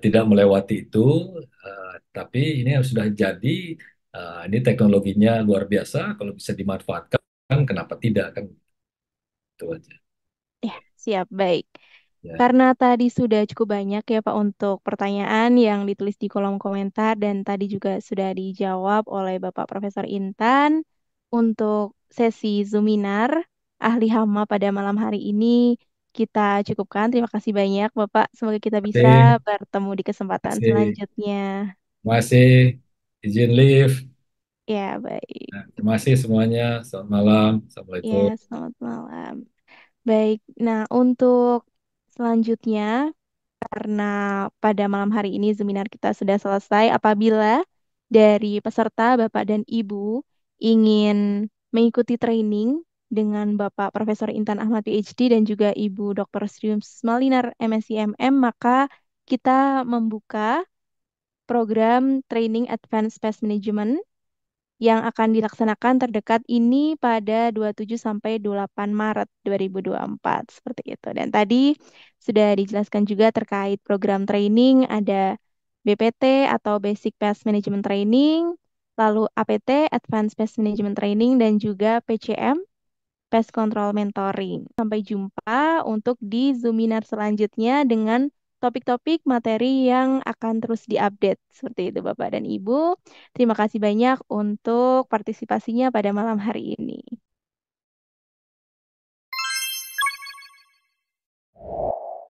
tidak melewati itu, tapi ini yang sudah jadi, ini teknologinya luar biasa, kalau bisa dimanfaatkan, kenapa tidak kan itu aja. Ya, siap, baik. Ya, Karena tadi sudah cukup banyak ya Pak untuk pertanyaan yang ditulis di kolom komentar dan tadi juga sudah dijawab oleh Bapak Profesor Intan untuk sesi Zoominar ahli hama pada malam hari ini kita cukupkan. Terima kasih banyak Bapak. Semoga kita bisa terima bertemu di kesempatan kasih, selanjutnya. terima kasih, izin live. Ya, baik. Nah, terima kasih semuanya, selamat malam, Ya, assalamualaikum. selamat malam. Baik. Nah, untuk selanjutnya karena pada malam hari ini seminar kita sudah selesai. Apabila dari peserta Bapak dan Ibu ingin mengikuti training dengan Bapak Profesor Intan Ahmad PhD dan juga Ibu Dr. Srius Malinar MSc MM, maka kita membuka program Training Advanced Space Management yang akan dilaksanakan terdekat ini pada 27 sampai 28 Maret 2024 seperti itu. Dan tadi sudah dijelaskan juga terkait program training ada BPT atau Basic Pest Management Training, lalu APT Advanced Pest Management Training dan juga PCM Pest Control Mentoring. Sampai jumpa untuk di Zoominar selanjutnya dengan topik-topik materi yang akan terus diupdate. Seperti itu Bapak dan Ibu. Terima kasih banyak untuk partisipasinya pada malam hari ini.